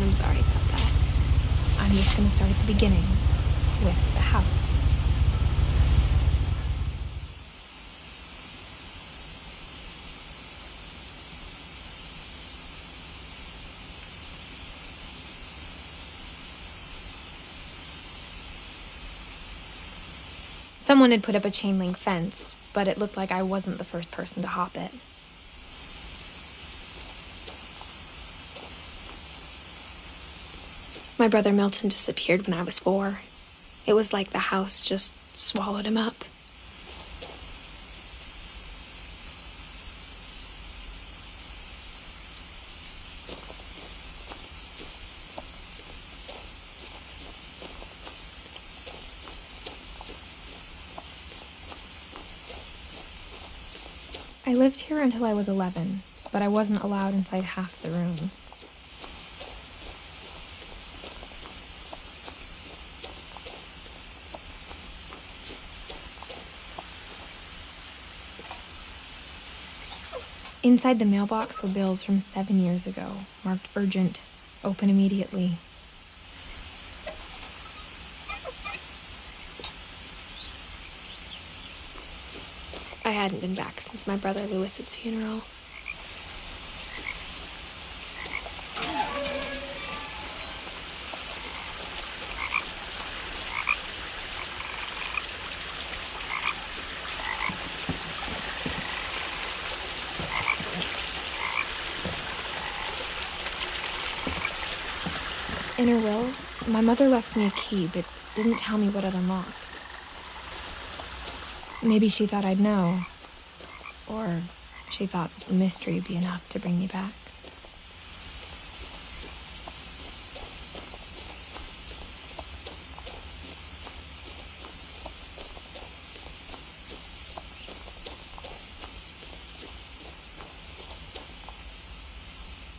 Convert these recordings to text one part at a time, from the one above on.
I'm sorry about that. I'm just gonna start at the beginning, with the house. Someone had put up a chain link fence, but it looked like I wasn't the first person to hop it. My brother Milton disappeared when I was 4. It was like the house just swallowed him up. I lived here until I was 11, but I wasn't allowed inside half the rooms. Inside the mailbox were bills from 7 years ago, marked urgent, open immediately. I hadn't been back since my brother Lewis's funeral. In her will, my mother left me a key, but didn't tell me what it unlocked. Maybe she thought I'd know, or she thought that the mystery would be enough to bring me back.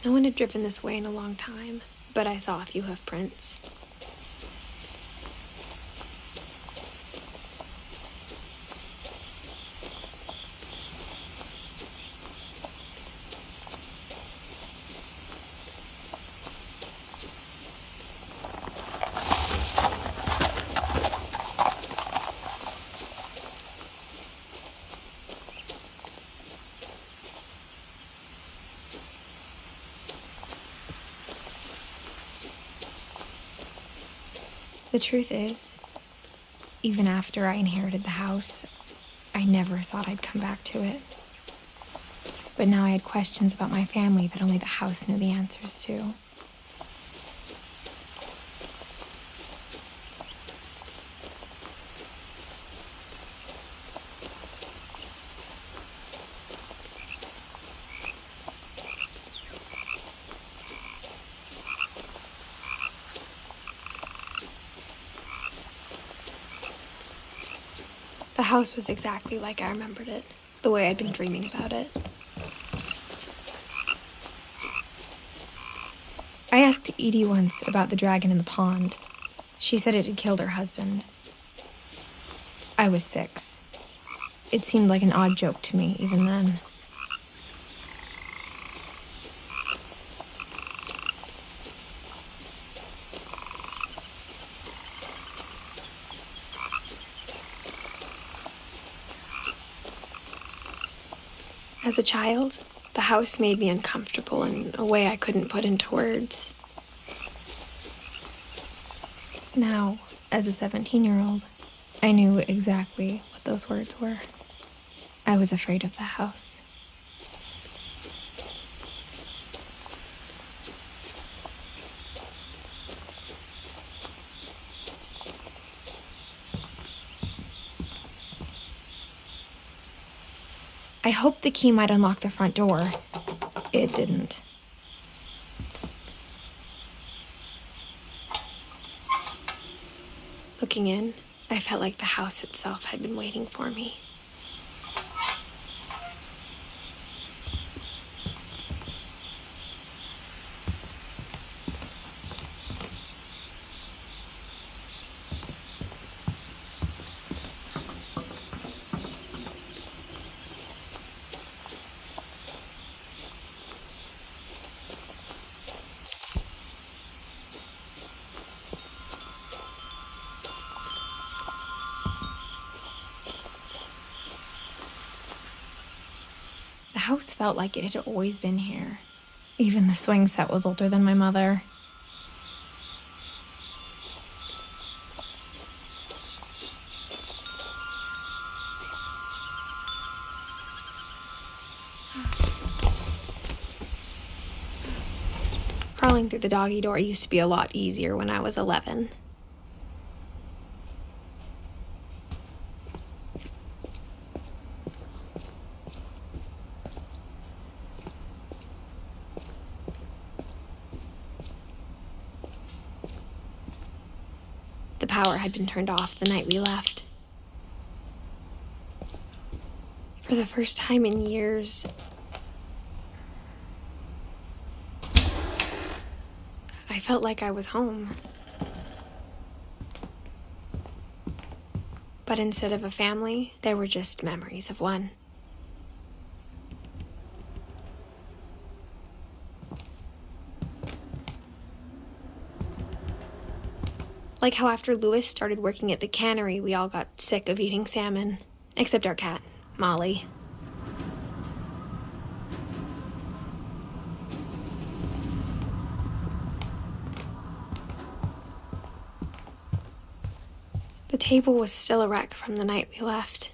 No one had driven this way in a long time, but I saw a few hoof prints. The truth is, even after I inherited the house, I never thought I'd come back to it. But now I had questions about my family that only the house knew the answers to. The house was exactly like I remembered it, the way I'd been dreaming about it. I asked Edie once about the dragon in the pond. She said it had killed her husband. I was 6. It seemed like an odd joke to me, even then. As a child, the house made me uncomfortable in a way I couldn't put into words. Now, as a 17-year-old, I knew exactly what those words were. I was afraid of the house. I hoped the key might unlock the front door. It didn't. Looking in, I felt like the house itself had been waiting for me. house felt like it had always been here. Even the swing set was older than my mother. Crawling through the doggy door used to be a lot easier when I was 11. The power had been turned off the night we left. For the first time in years, I felt like I was home. But instead of a family, there were just memories of one. Like how after Louis started working at the cannery, we all got sick of eating salmon. Except our cat, Molly. The table was still a wreck from the night we left.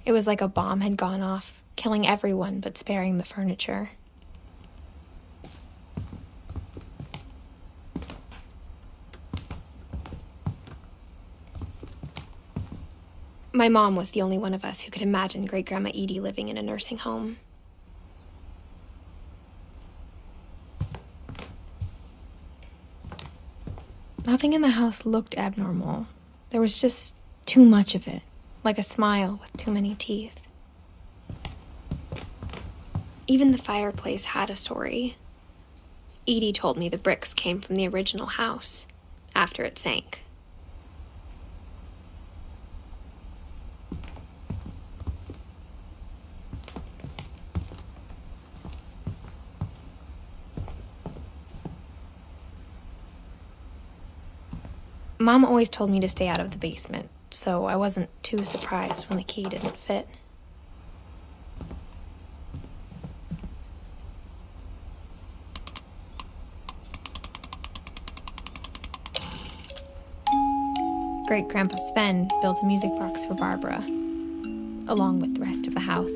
It was like a bomb had gone off, killing everyone but sparing the furniture. My mom was the only one of us who could imagine Great-Grandma Edie living in a nursing home. Nothing in the house looked abnormal. There was just too much of it, like a smile with too many teeth. Even the fireplace had a story. Edie told me the bricks came from the original house, after it sank. Mom always told me to stay out of the basement, so I wasn't too surprised when the key didn't fit. Great-Grandpa Sven built a music box for Barbara, along with the rest of the house.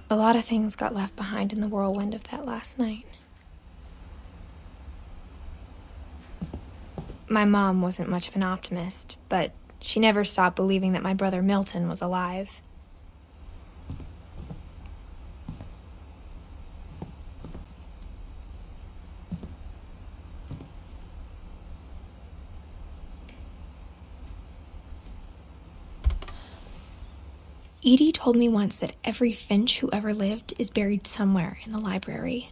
A lot of things got left behind in the whirlwind of that last night. My mom wasn't much of an optimist, but she never stopped believing that my brother Milton was alive. Edie told me once that every Finch who ever lived is buried somewhere in the library.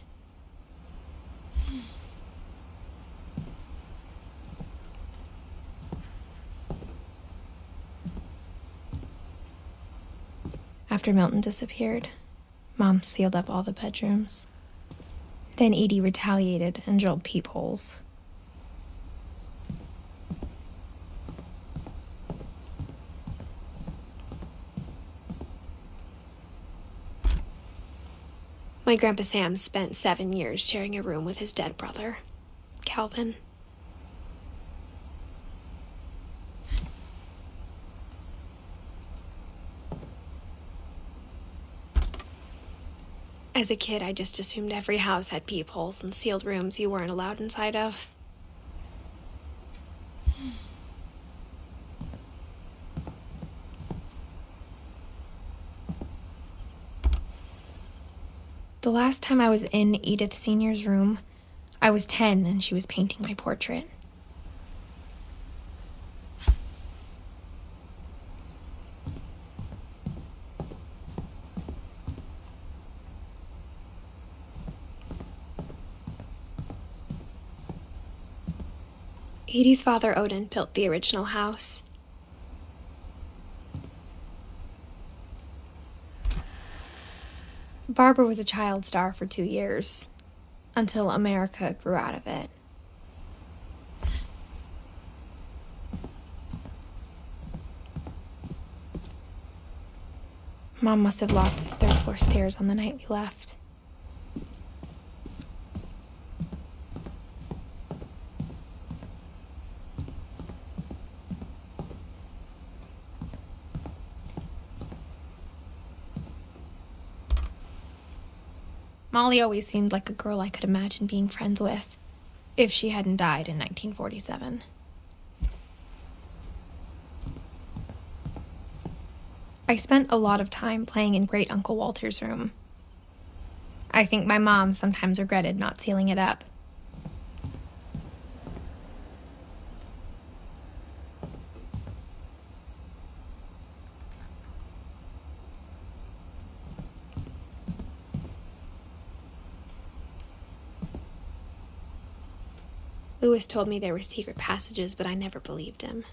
After Milton disappeared, Mom sealed up all the bedrooms. Then Edie retaliated and drilled peepholes. My Grandpa Sam spent 7 years sharing a room with his dead brother, Calvin. As a kid, I just assumed every house had peepholes and sealed rooms you weren't allowed inside of. The last time I was in Edith Sr.'s room, I was 10 and she was painting my portrait. Edie's father, Odin, built the original house. Barbara was a child star for 2 years, until America grew out of it. Mom must have locked the third-floor stairs on the night we left. Molly always seemed like a girl I could imagine being friends with, if she hadn't died in 1947. I spent a lot of time playing in Great Uncle Walter's room. I think my mom sometimes regretted not sealing it up. Lewis told me there were secret passages, but I never believed him.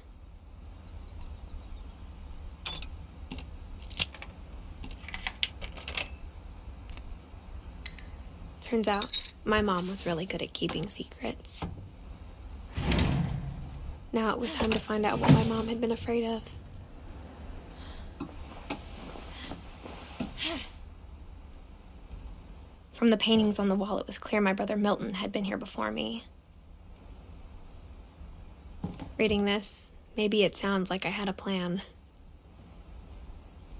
Turns out, my mom was really good at keeping secrets. Now it was time to find out what my mom had been afraid of. From the paintings on the wall, it was clear my brother Milton had been here before me. Reading this, maybe it sounds like I had a plan.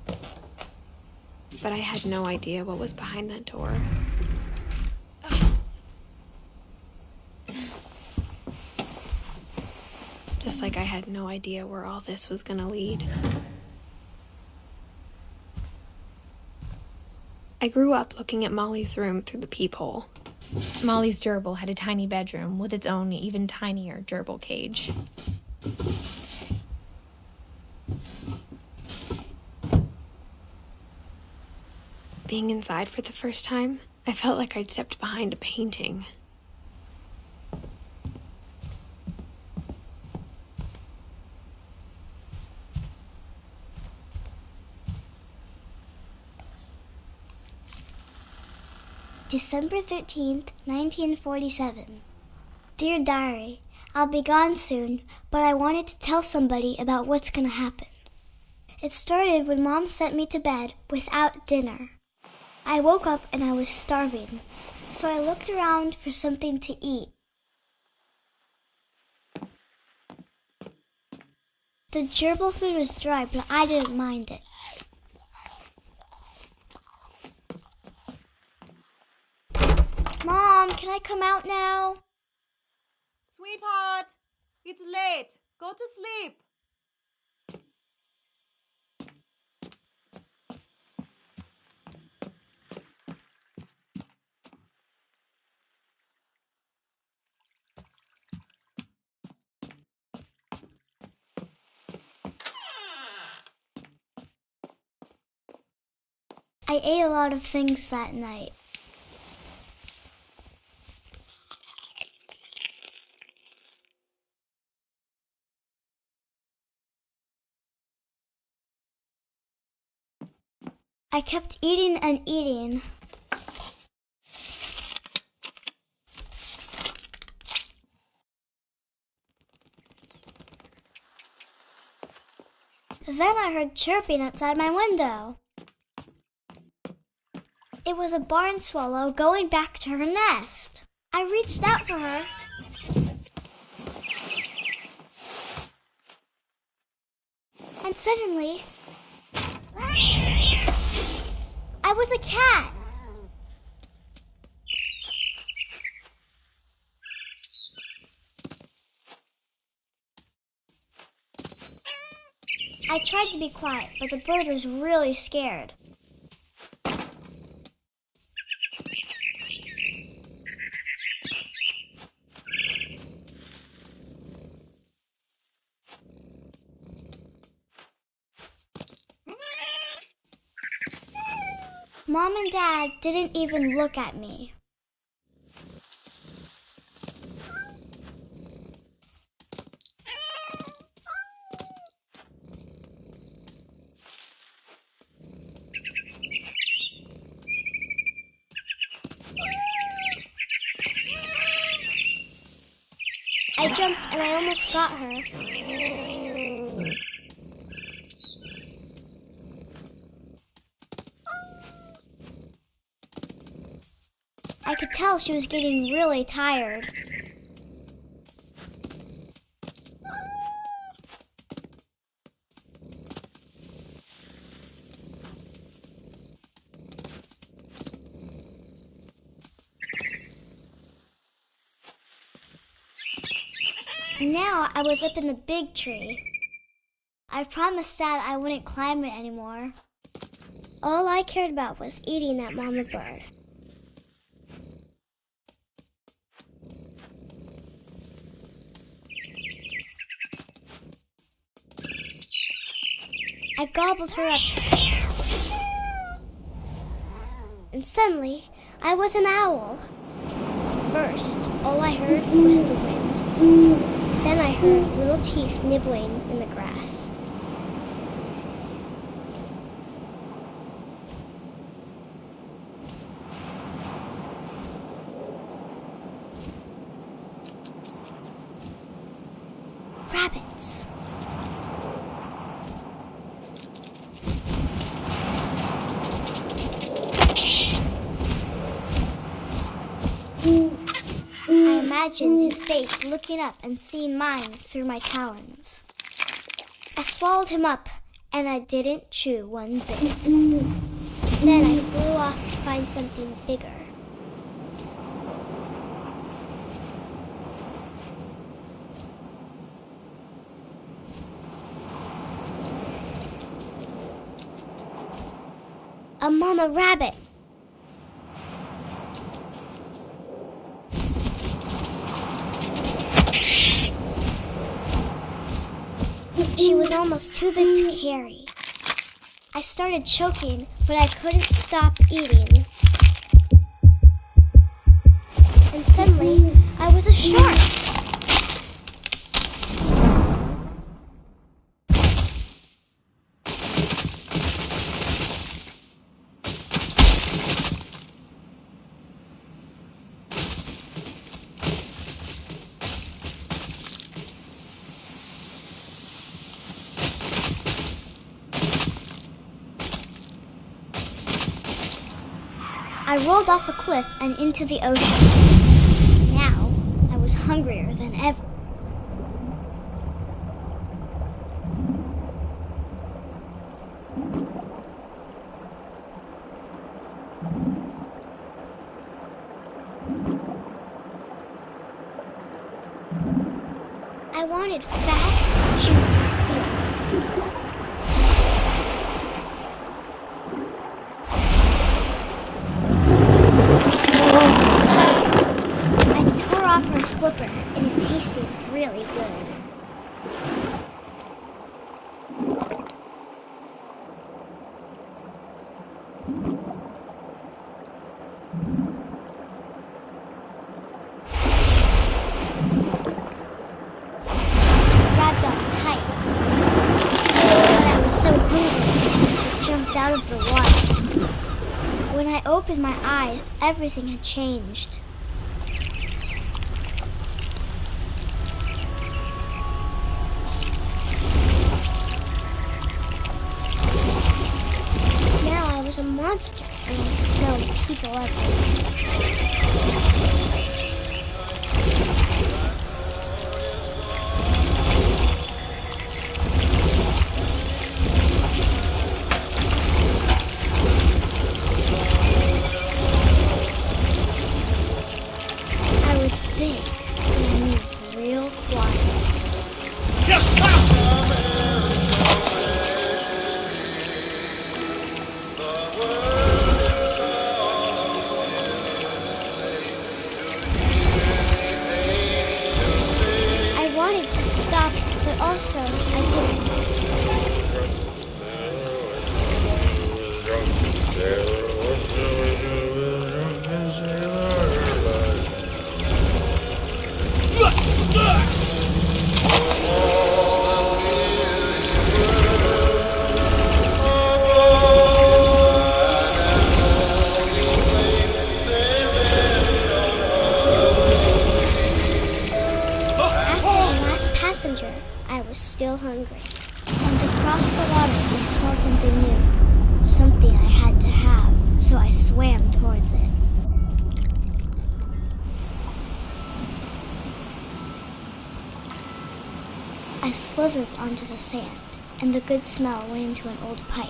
But I had no idea what was behind that door. Just like I had no idea where all this was gonna lead. I grew up looking at Molly's room through the peephole. Molly's gerbil had a tiny bedroom with its own even tinier gerbil cage. Being inside for the first time, I felt like I'd stepped behind a painting. December 13th, 1947. Dear Diary, I'll be gone soon, but I wanted to tell somebody about what's gonna happen. It started when Mom sent me to bed without dinner. I woke up and I was starving, so I looked around for something to eat. The gerbil food was dry, but I didn't mind it. Mom, can I come out now? Sweetheart, it's late. Go to sleep. I ate a lot of things that night. I kept eating and eating. Then I heard chirping outside my window. It was a barn swallow going back to her nest. I reached out for her. And suddenly, I was a cat. I tried to be quiet, but the bird was really scared. Mom and Dad didn't even look at me. I jumped and I almost got her. I could tell she was getting really tired. Now I was up in the big tree. I promised Dad I wouldn't climb it anymore. All I cared about was eating that mama bird. I gobbled her up. And suddenly, I was an owl. First, all I heard was the wind. Then I heard little teeth nibbling in the grass. Rabbits. I imagined his face looking up and seeing mine through my talons. I swallowed him up, and I didn't chew one bit. Then I flew off to find something bigger. A mama rabbit. She was almost too big to carry. I started choking, but I couldn't stop eating. And suddenly, I was a shark. I rolled off a cliff and into the ocean. Now, I was hungrier than ever. I wanted fat, juicy seals. Flipper, and it tasted really good. Grabbed on tight, but I was so hungry, I jumped out of the water. When I opened my eyes, everything had changed. A monster, and I smelled people everywhere. I was big, and I moved real quiet. But also, I didn't. As passenger, I was still hungry. And across the water, we smelled something new. Something I had to have, so I swam towards it. I slithered onto the sand, and the good smell went into an old pipe.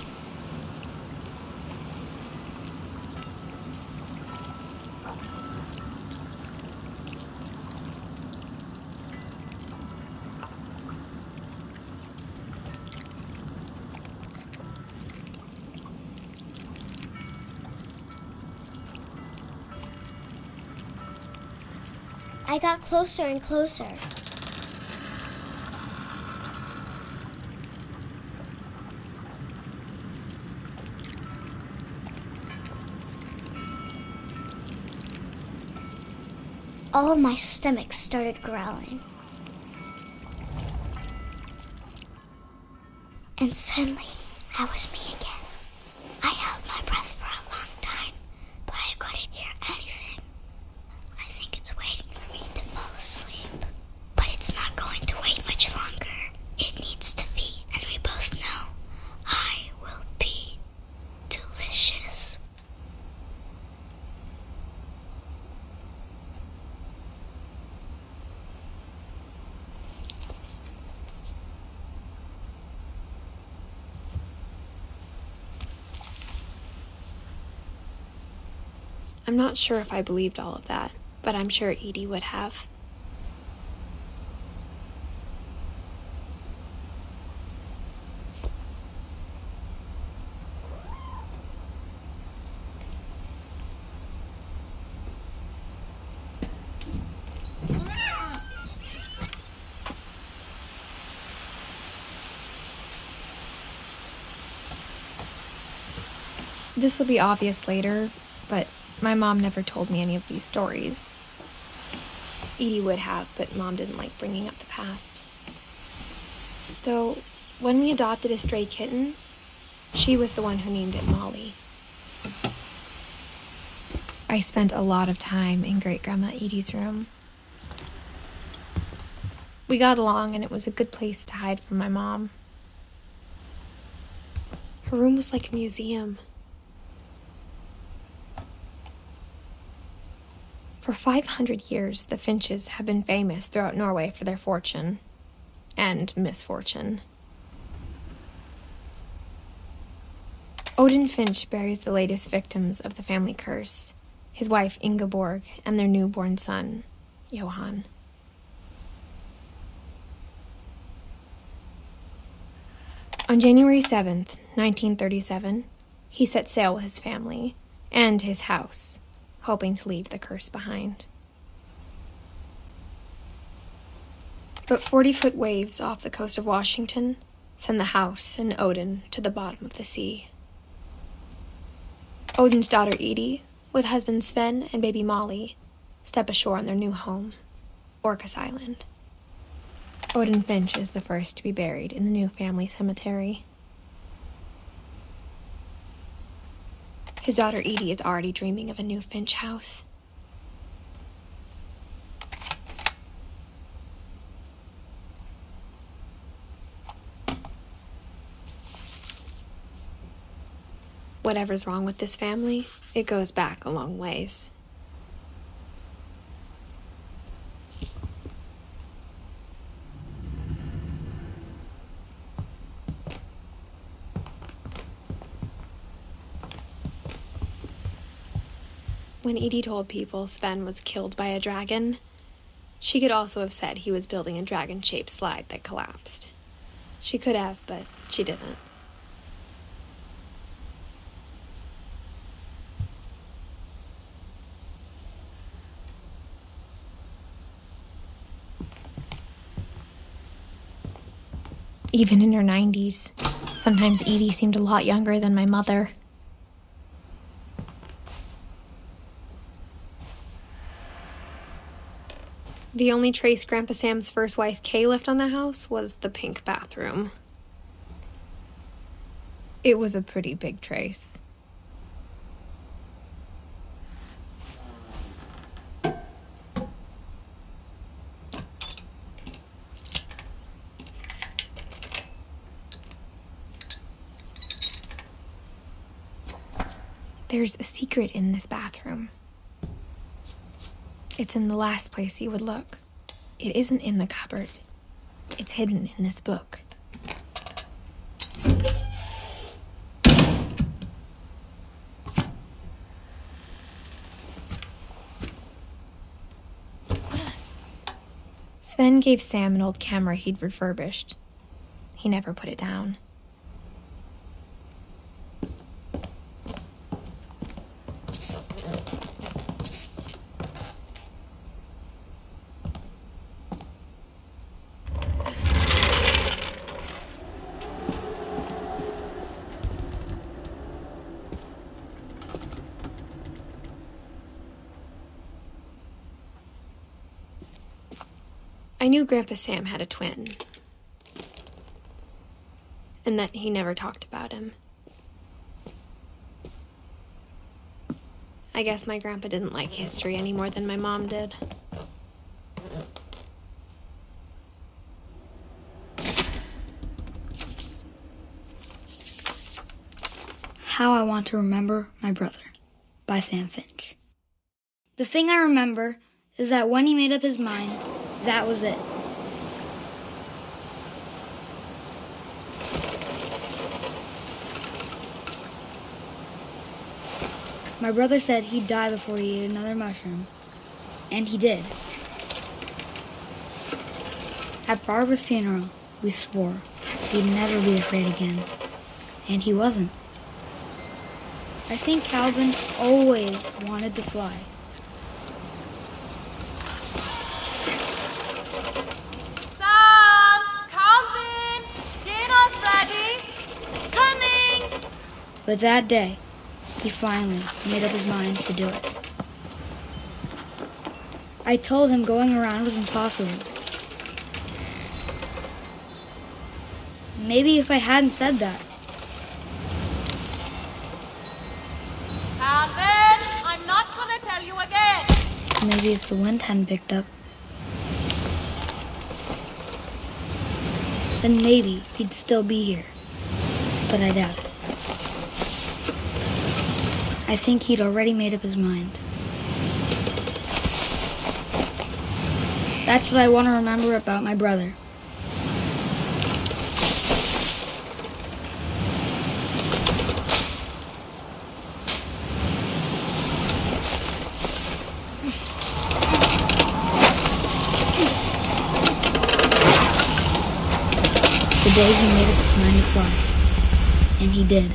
I got closer and closer. All of my stomach started growling. And suddenly, I was me again. I held my breath for a long time, but I couldn't hear anything. I think it's waiting for me to fall asleep. But it's not going to wait much longer. It needs to feed, and we both know I will be delicious. I'm not sure if I believed all of that, but I'm sure Edie would have. This will be obvious later, but my mom never told me any of these stories. Edie would have, but Mom didn't like bringing up the past. Though, when we adopted a stray kitten, she was the one who named it Molly. I spent a lot of time in Great-Grandma Edie's room. We got along, and it was a good place to hide from my mom. Her room was like a museum. For 500 years, the Finches have been famous throughout Norway for their fortune and misfortune. Odin Finch buries the latest victims of the family curse, his wife Ingeborg and their newborn son, Johan. On January 7th, 1937, he set sail with his family and his house, hoping to leave the curse behind. But 40-foot waves off the coast of Washington send the house and Odin to the bottom of the sea. Odin's daughter Edie, with husband Sven and baby Molly, step ashore on their new home, Orcas Island. Odin Finch is the first to be buried in the new family cemetery. His daughter Edie is already dreaming of a new Finch house. Whatever's wrong with this family, it goes back a long ways. When Edie told people Sven was killed by a dragon, she could also have said he was building a dragon-shaped slide that collapsed. She could have, but she didn't. Even in her 90s, sometimes Edie seemed a lot younger than my mother. The only trace Grandpa Sam's first wife, Kay, left on the house was the pink bathroom. It was a pretty big trace. There's a secret in this bathroom. It's in the last place you would look. It isn't in the cupboard. It's hidden in this book. Sven gave Sam an old camera he'd refurbished. He never put it down. I knew Grandpa Sam had a twin, and that he never talked about him. I guess my grandpa didn't like history any more than my mom did. How I Want to Remember My Brother by Sam Finch. The thing I remember is that when he made up his mind, that was it. My brother said he'd die before he ate another mushroom, and he did. At Barbara's funeral, we swore he'd never be afraid again, and he wasn't. I think Calvin always wanted to fly. But that day, he finally made up his mind to do it. I told him going around was impossible. Maybe if I hadn't said that. Calvin, I'm not gonna tell you again. Maybe if the wind hadn't picked up. Then maybe he'd still be here. But I doubt it. I think he'd already made up his mind. That's what I want to remember about my brother. The day he made up his mind to fly. And he did.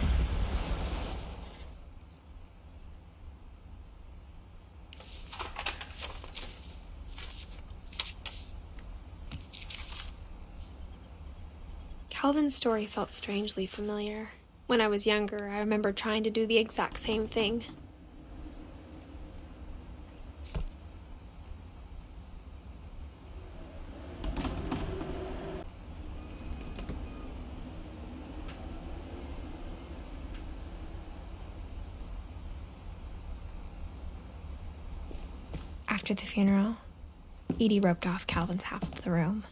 Calvin's story felt strangely familiar. When I was younger, I remember trying to do the exact same thing. After the funeral, Edie roped off Calvin's half of the room.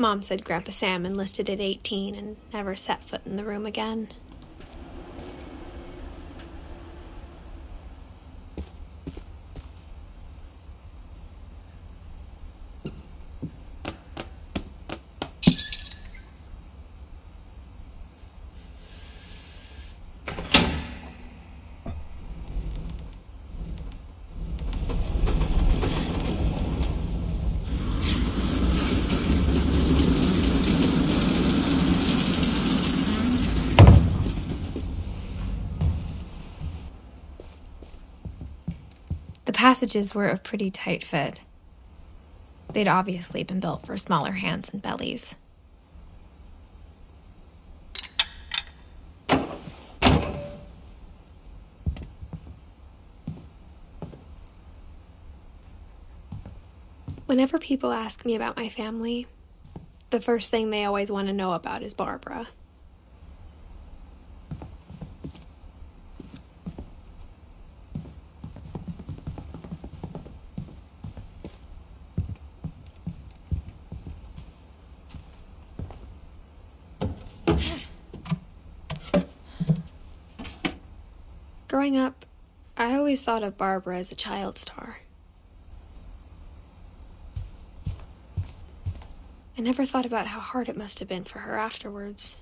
Mom said Grandpa Sam enlisted at 18 and never set foot in the room again. The passages were a pretty tight fit. They'd obviously been built for smaller hands and bellies. Whenever people ask me about my family, the first thing they always want to know about is Barbara. Growing up, I always thought of Barbara as a child star. I never thought about how hard it must have been for her afterwards.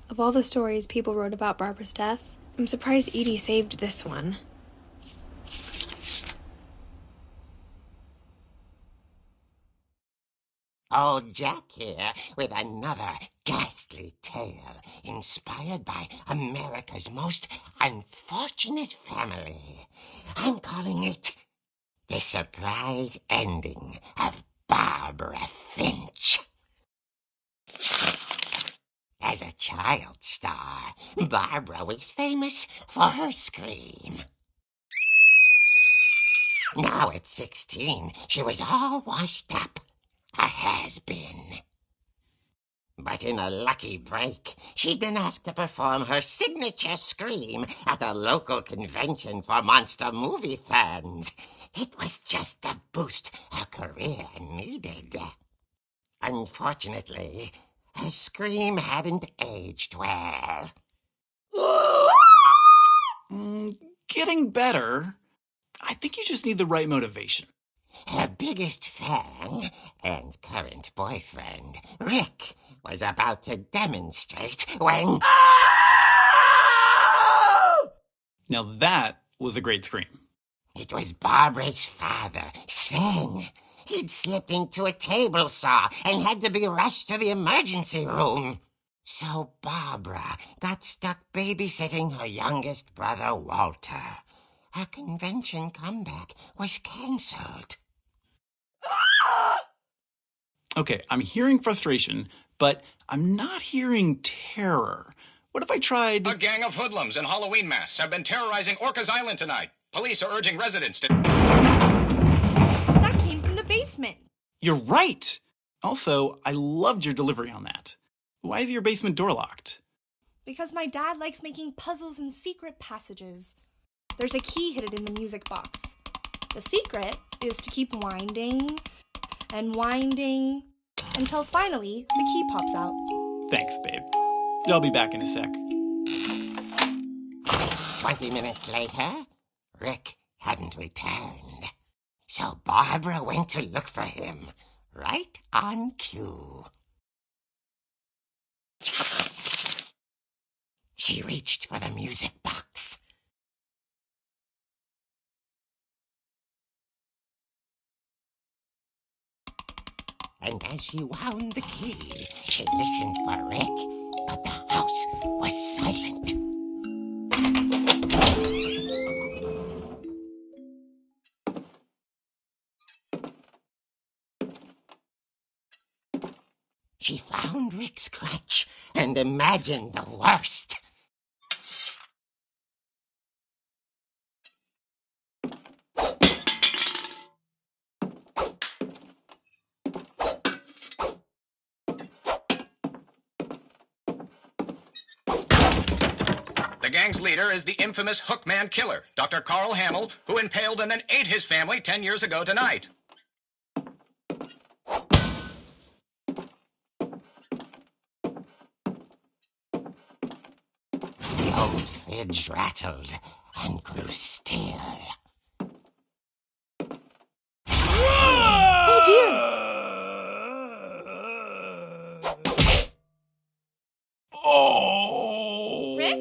Of all the stories people wrote about Barbara's death, I'm surprised Edie saved this one. Old Jack here with another ghastly tale inspired by America's most unfortunate family. I'm calling it The Surprise Ending of Barbara Finch. As a child star, Barbara was famous for her scream. Now at 16, she was all washed up. A has-been. But in a lucky break, she'd been asked to perform her signature scream at a local convention for monster movie fans. It was just the boost her career needed. Unfortunately, her scream hadn't aged well. Getting better. I think you just need the right motivation. Her biggest fan and current boyfriend, Rick, was about to demonstrate when... Now that was a great scream. It was Barbara's father, Sven. He'd slipped into a table saw and had to be rushed to the emergency room. So Barbara got stuck babysitting her youngest brother, Walter. Her convention comeback was cancelled. Okay, I'm hearing frustration, but I'm not hearing terror. What if I tried... A gang of hoodlums in Halloween masks have been terrorizing Orcas Island tonight. Police are urging residents to... That came from the basement. You're right! Also, I loved your delivery on that. Why is your basement door locked? Because my dad likes making puzzles and secret passages. There's a key hidden in the music box. The secret is to keep winding and winding until finally the key pops out. Thanks, babe. I'll be back in a sec. 20 minutes later, Rick hadn't returned. So Barbara went to look for him, right on cue. She reached for the music box. And as she wound the key, she listened for Rick, but the house was silent. She found Rick's crutch and imagined the worst. The gang's leader is the infamous Hookman Killer, Dr. Carl Hamill, who impaled and then ate his family 10 years ago tonight. The old fridge rattled and grew still. Oh dear! Oh! Rick?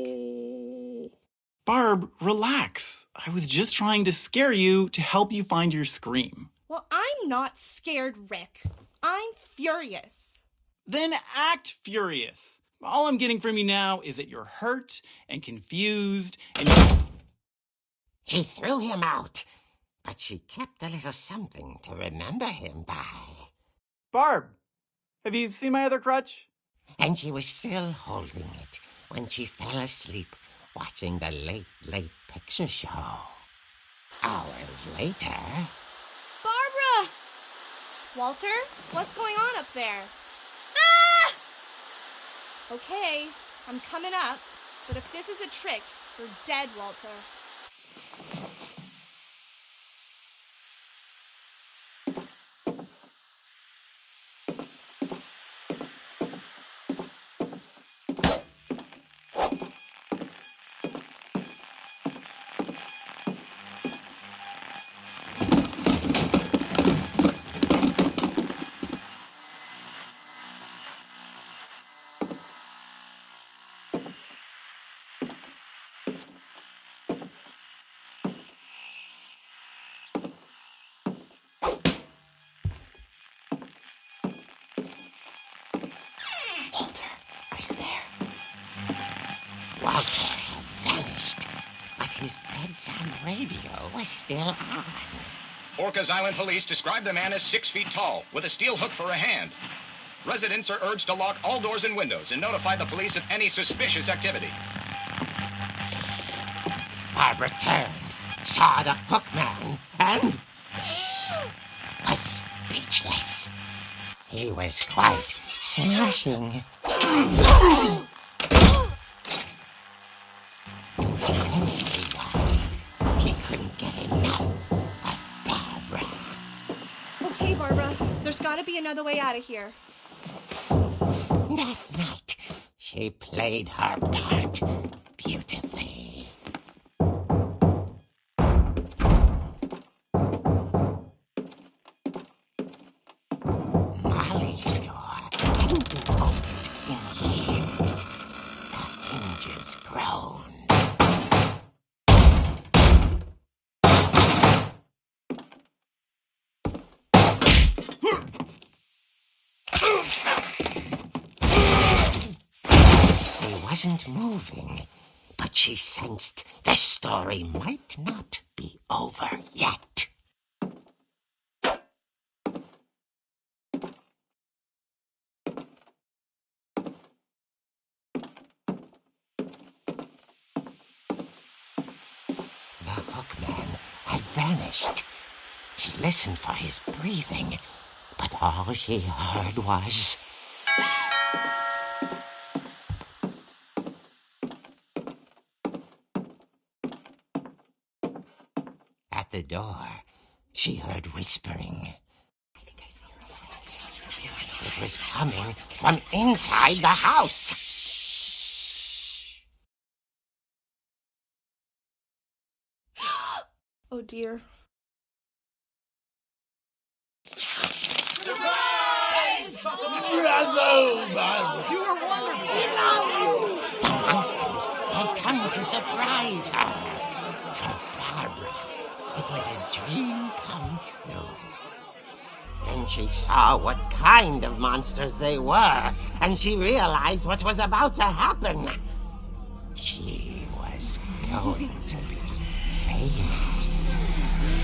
Barb, relax. I was just trying to scare you to help you find your scream. Well, I'm not scared, Rick. I'm furious. Then act furious. All I'm getting from you now is that you're hurt and confused and... She threw him out, but she kept a little something to remember him by. Barb, have you seen my other crutch? And she was still holding it when she fell asleep watching the late picture show. Hours later... Barbara! Walter, what's going on up there? Ah! Okay, I'm coming up, but if this is a trick, you're dead, Walter. Walter had vanished, but his bedside radio was still on. Orcas Island police described the man as 6 feet tall, with a steel hook for a hand. Residents are urged to lock all doors and windows and notify the police of any suspicious activity. Barbara turned, saw the hook man, and was speechless. He was quite smashing. And here he was. He couldn't get enough of Barbara. Okay, Barbara, there's gotta be another way out of here. That night, she played her part beautifully. Molly's door hadn't been opened in years. The hinges groaned. He wasn't moving, but she sensed the story might not be over yet. The hookman had vanished. She listened for his breathing, but all she heard was... At the door, she heard whispering. I think I see her. It was coming from inside the house. Oh dear. The monsters had come to surprise her. For Barbara, it was a dream come true. Then she saw what kind of monsters they were, and she realized what was about to happen. She was going to be famous.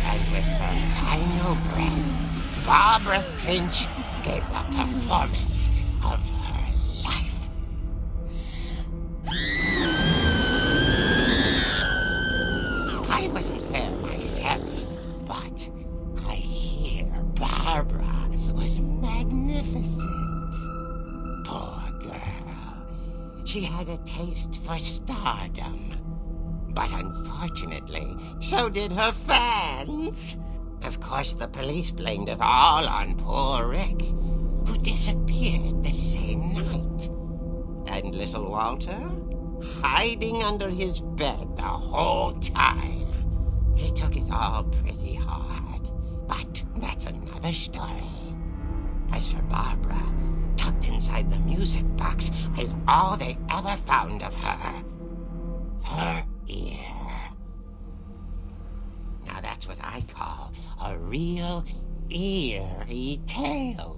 And with her final breath, Barbara Finch gave the performance of her life. I wasn't there myself, but I hear Barbara was magnificent. Poor girl. She had a taste for stardom. But unfortunately, so did her fans. Of course, the police blamed it all on poor Rick, who disappeared the same night. And little Walter, hiding under his bed the whole time. He took it all pretty hard, but that's another story. As for Barbara, tucked inside the music box is all they ever found of her. Her ear. Now that's what I call a real eerie tale.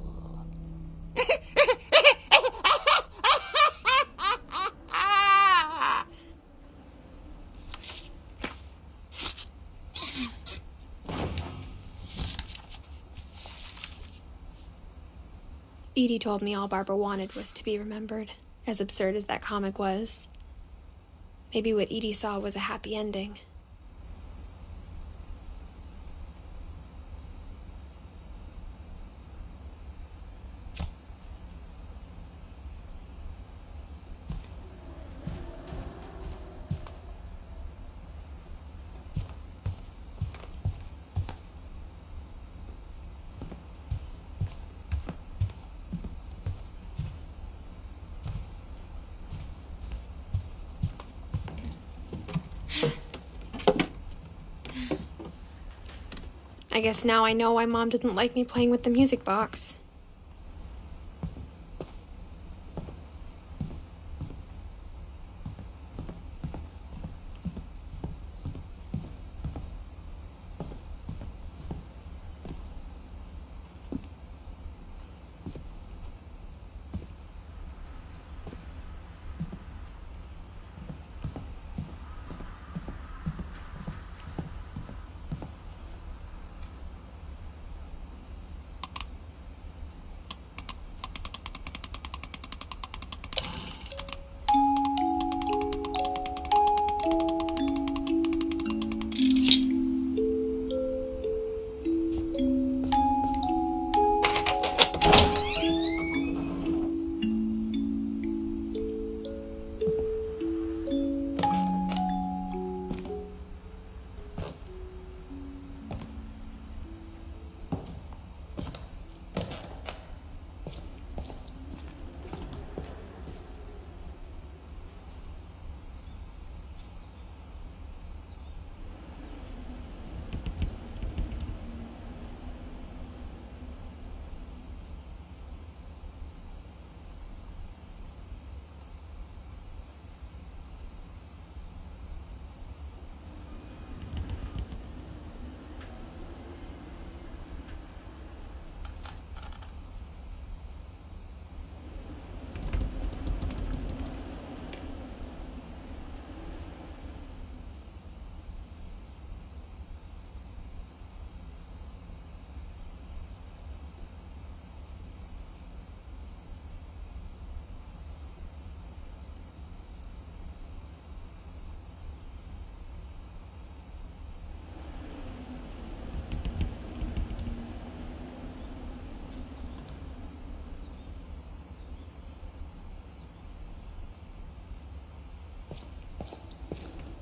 Edie told me all Barbara wanted was to be remembered, as absurd as that comic was. Maybe what Edie saw was a happy ending. I guess now I know why Mom didn't like me playing with the music box.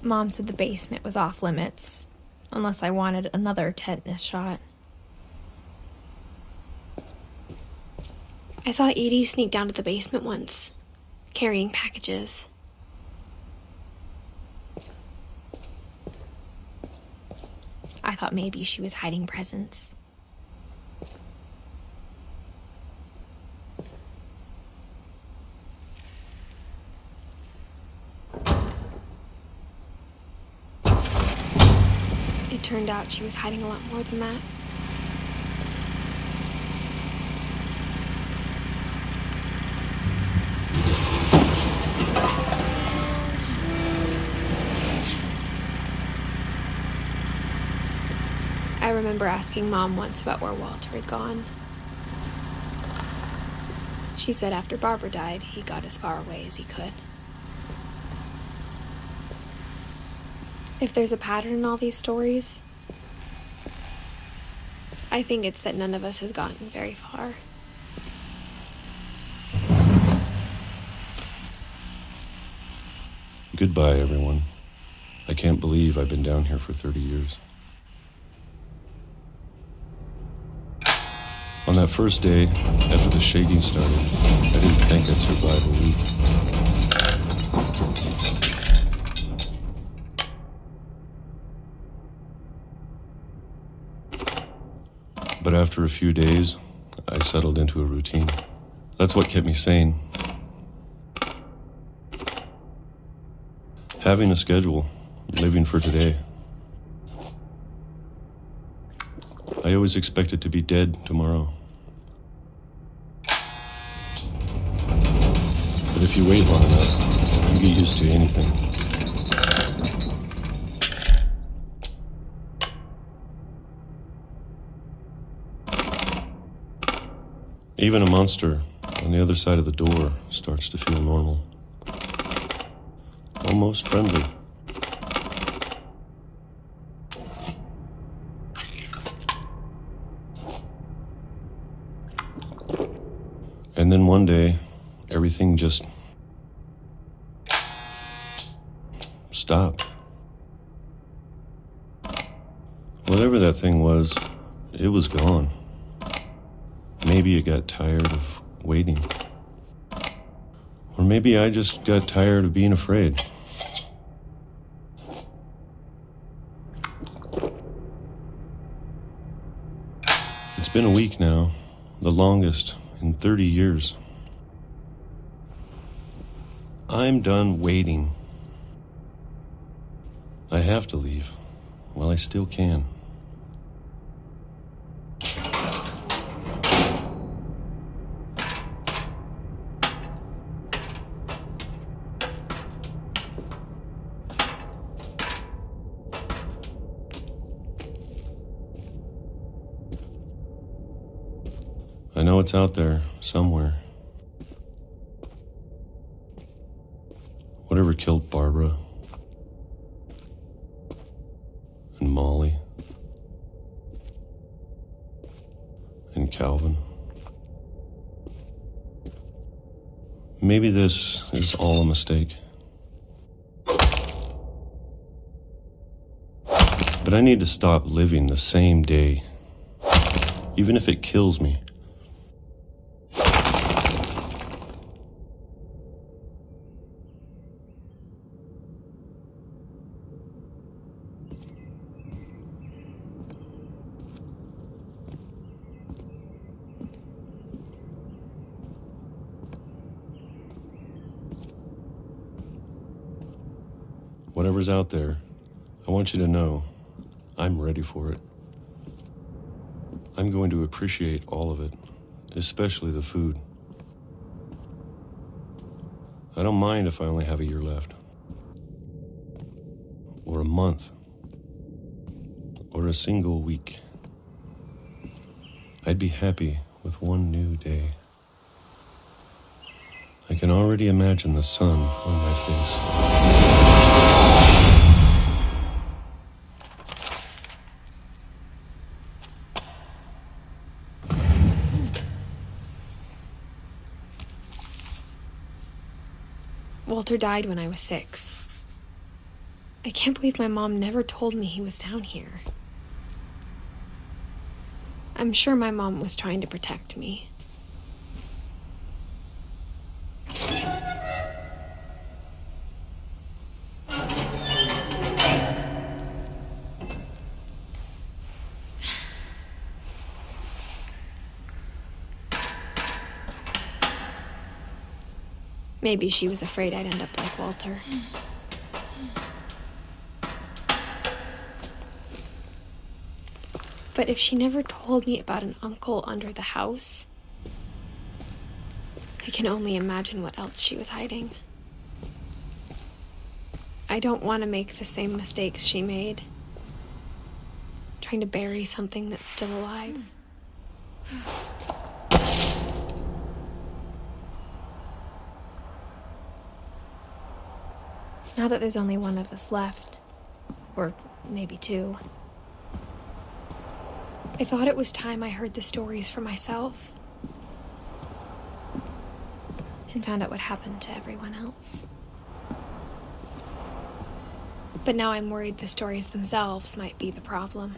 Mom said the basement was off limits, unless I wanted another tetanus shot. I saw Edie sneak down to the basement once, carrying packages. I thought maybe she was hiding presents. It turned out she was hiding a lot more than that. I remember asking Mom once about where Walter had gone. She said after Barbara died, he got as far away as he could. If there's a pattern in all these stories, I think it's that none of us has gotten very far. Goodbye, everyone. I can't believe I've been down here for 30 years. On that first day, after the shaking started, I didn't think I'd survive a week. But after a few days, I settled into a routine. That's what kept me sane. Having a schedule, living for today. I always expected to be dead tomorrow. But if you wait long enough, you get used to anything. Even a monster on the other side of the door starts to feel normal. Almost friendly. And then one day, everything just stopped. Whatever that thing was, it was gone. Maybe it got tired of waiting. Or maybe I just got tired of being afraid. It's been a week now, the longest in 30 years. I'm done waiting. I have to leave while I still can. I know it's out there somewhere. Whatever killed Barbara and Molly and Calvin. Maybe this is all a mistake. But I need to stop living the same day, even if it kills me. Whatever's out there, I want you to know I'm ready for it. I'm going to appreciate all of it, especially the food. I don't mind if I only have a year left, or a month, or a single week. I'd be happy with one new day. I can already imagine the sun on my face. Walter died when I was 6. I can't believe my mom never told me he was down here. I'm sure my mom was trying to protect me. Maybe she was afraid I'd end up like Walter. But if she never told me about an uncle under the house, I can only imagine what else she was hiding. I don't want to make the same mistakes she made, trying to bury something that's still alive. Now that there's only one of us left, or maybe two, I thought it was time I heard the stories for myself and found out what happened to everyone else. But now I'm worried the stories themselves might be the problem.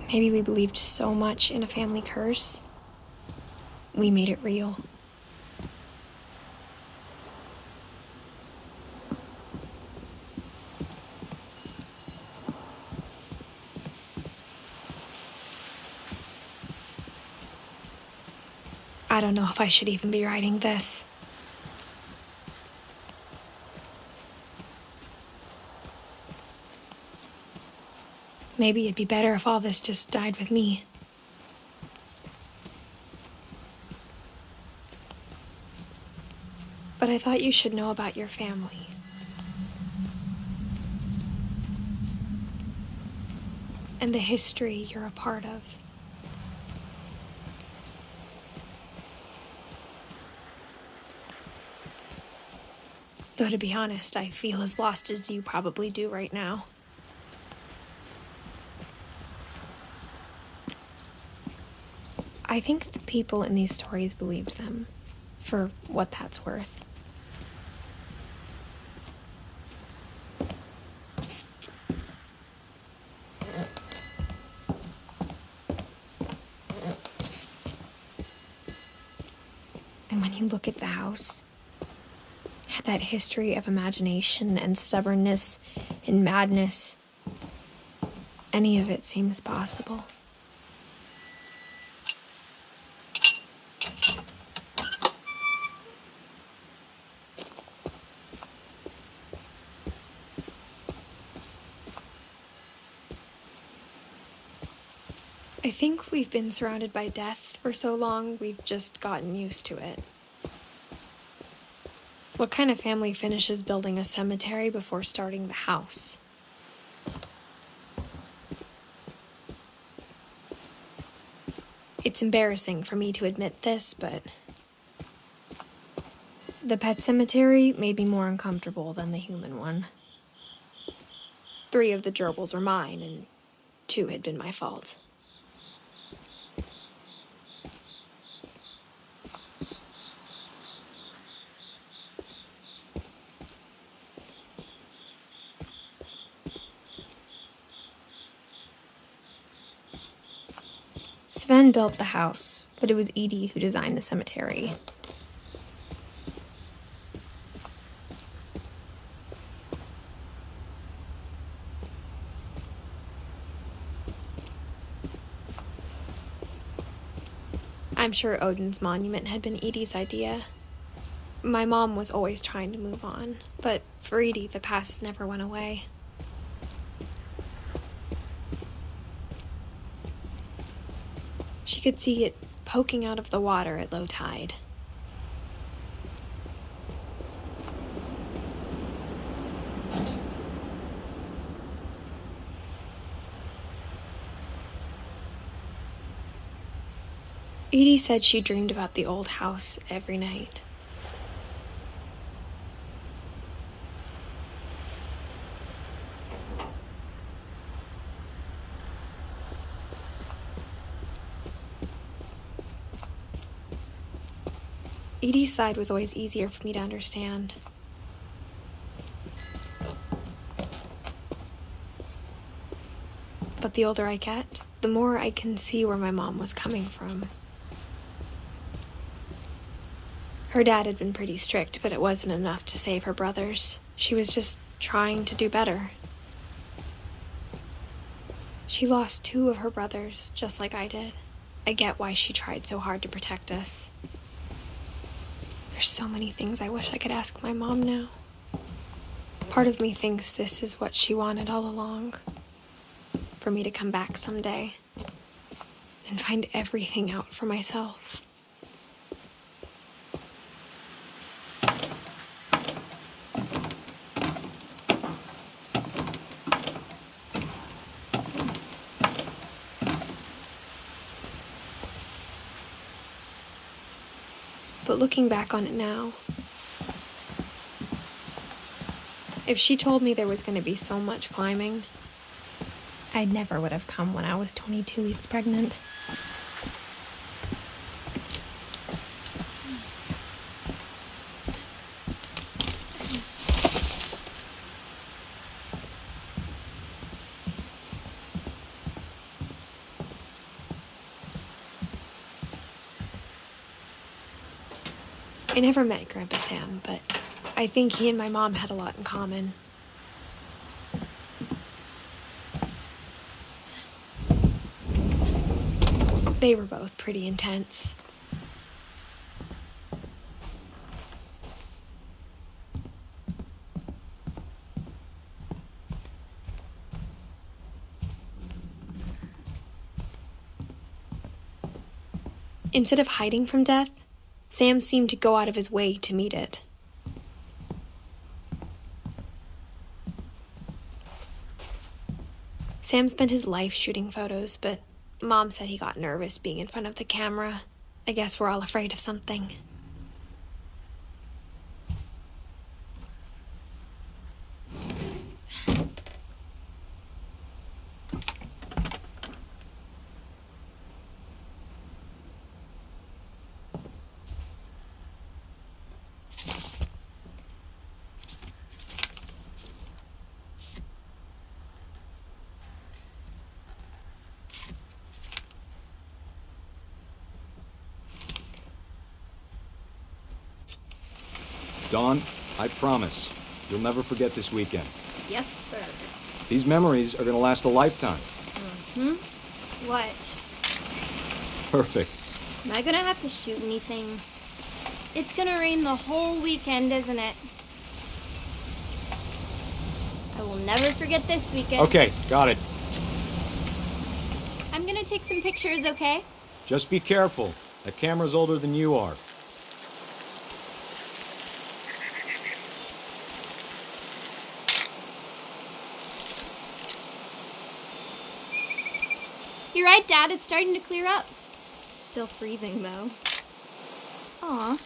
Maybe we believed so much in a family curse, we made it real. I don't know if I should even be writing this. Maybe it'd be better if all this just died with me. But I thought you should know about your family. And the history you're a part of. Though to be honest, I feel as lost as you probably do right now. I think the people in these stories believed them, for what that's worth. And when you look at the house, that history of imagination and stubbornness and madness, any of it seems possible. I think we've been surrounded by death for so long, we've just gotten used to it. What kind of family finishes building a cemetery before starting the house? It's embarrassing for me to admit this, but the pet cemetery made me more uncomfortable than the human one. 3 of the gerbils were mine, and 2 had been my fault. Sven built the house, but it was Edie who designed the cemetery. I'm sure Odin's monument had been Edie's idea. My mom was always trying to move on, but for Edie, the past never went away. She could see it poking out of the water at low tide. Edie said she dreamed about the old house every night. Edie's side was always easier for me to understand. But the older I get, the more I can see where my mom was coming from. Her dad had been pretty strict, but it wasn't enough to save her brothers. She was just trying to do better. She lost 2 of her brothers, just like I did. I get why she tried so hard to protect us. There's so many things I wish I could ask my mom now. Part of me thinks this is what she wanted all along. For me to come back someday and find everything out for myself. But looking back on it now, if she told me there was going to be so much climbing, I never would have come when I was 22 weeks pregnant. I never met Grandpa Sam, but I think he and my mom had a lot in common. They were both pretty intense. Instead of hiding from death, Sam seemed to go out of his way to meet it. Sam spent his life shooting photos, but Mom said he got nervous being in front of the camera. I guess we're all afraid of something. Dawn, I promise, you'll never forget this weekend. Yes, sir. These memories are gonna last a lifetime. What? Perfect. Am I gonna have to shoot anything? It's gonna rain the whole weekend, isn't it? I will never forget this weekend. Okay, got it. I'm gonna take some pictures, okay? Just be careful. That camera's older than you are. You're right, Dad. It's starting to clear up. Still freezing, though. Aw.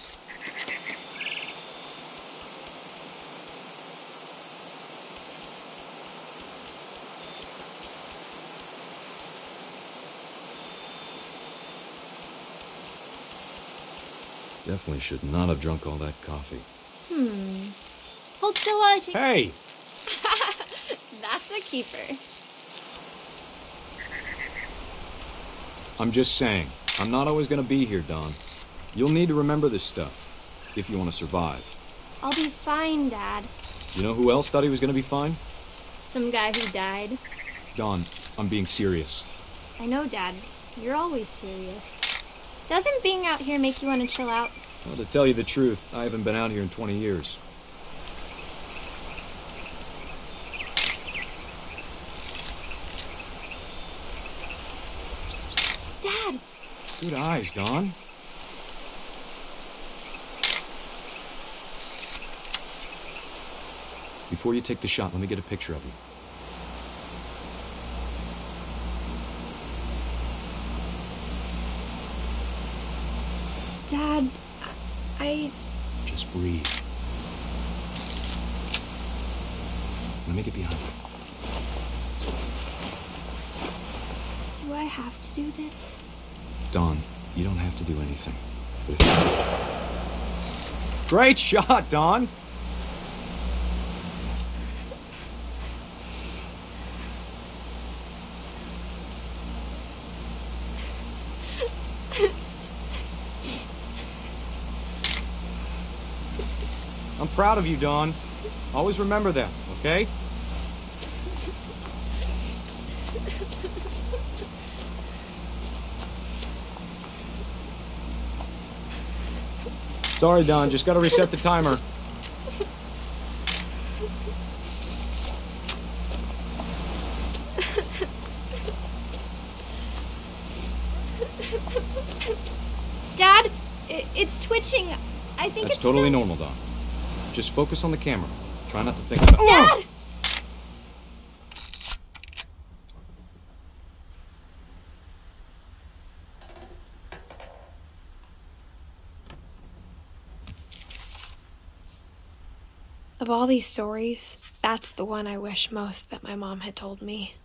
Definitely should not have drunk all that coffee. Hold still while I take... Hey! That's a keeper. I'm just saying, I'm not always gonna be here, Dawn. You'll need to remember this stuff, if you want to survive. I'll be fine, Dad. You know who else thought he was gonna be fine? Some guy who died. Dawn, I'm being serious. I know, Dad. You're always serious. Doesn't being out here make you want to chill out? Well, to tell you the truth, I haven't been out here in 20 years. Dad! Good eyes, Dawn. Before you take the shot, let me get a picture of you. Dad, Just breathe. Let me get behind you. Do I have to do this? Dawn, you don't have to do anything. But if... Great shot, Dawn! I'm proud of you, Dawn. Always remember that, okay? Sorry, Dawn, just gotta reset the timer. Dad, it's twitching. I think That's it's totally normal, Dawn. Just focus on the camera. Try not to think about it. Dad! Of all these stories, that's the one I wish most that my mom had told me.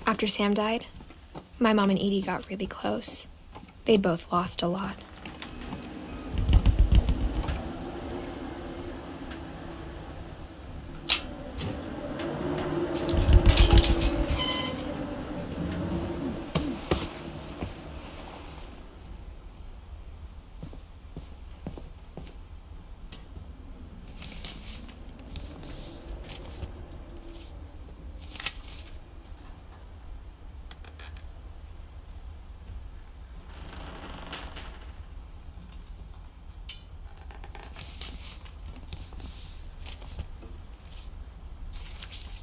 After Sam died, my mom and Edie got really close. They both lost a lot.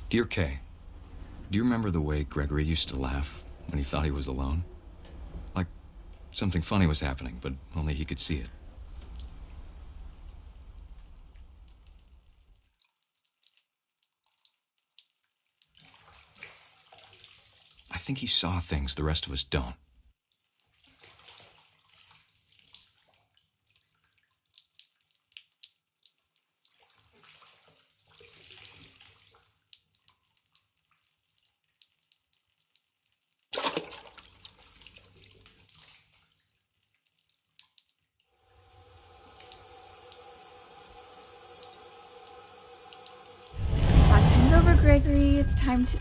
Dear Kay, do you remember the way Gregory used to laugh when he thought he was alone? Like something funny was happening, but only he could see it. I think he saw things the rest of us don't. Gregory, it's time to...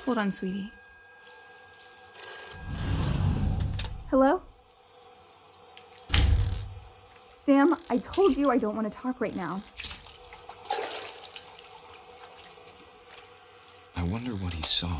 Hold on, sweetie. Hello? Sam, I told you I don't want to talk right now. I wonder what he saw.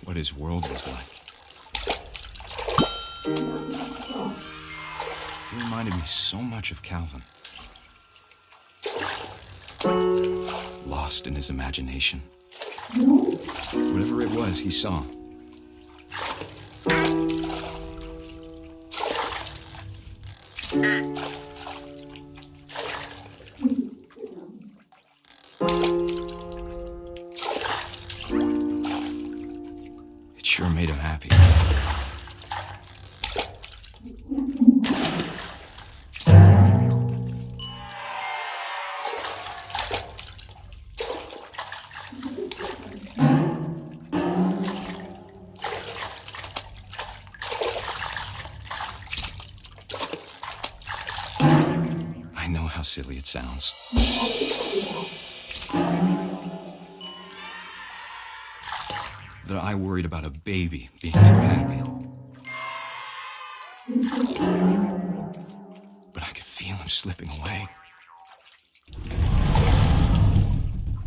What his world was like. He reminded me so much of Calvin. Lost in his imagination. Whatever it was he saw. It sure made him happy. I know how silly it sounds. That I worried about a baby being too happy. But I could feel him slipping away.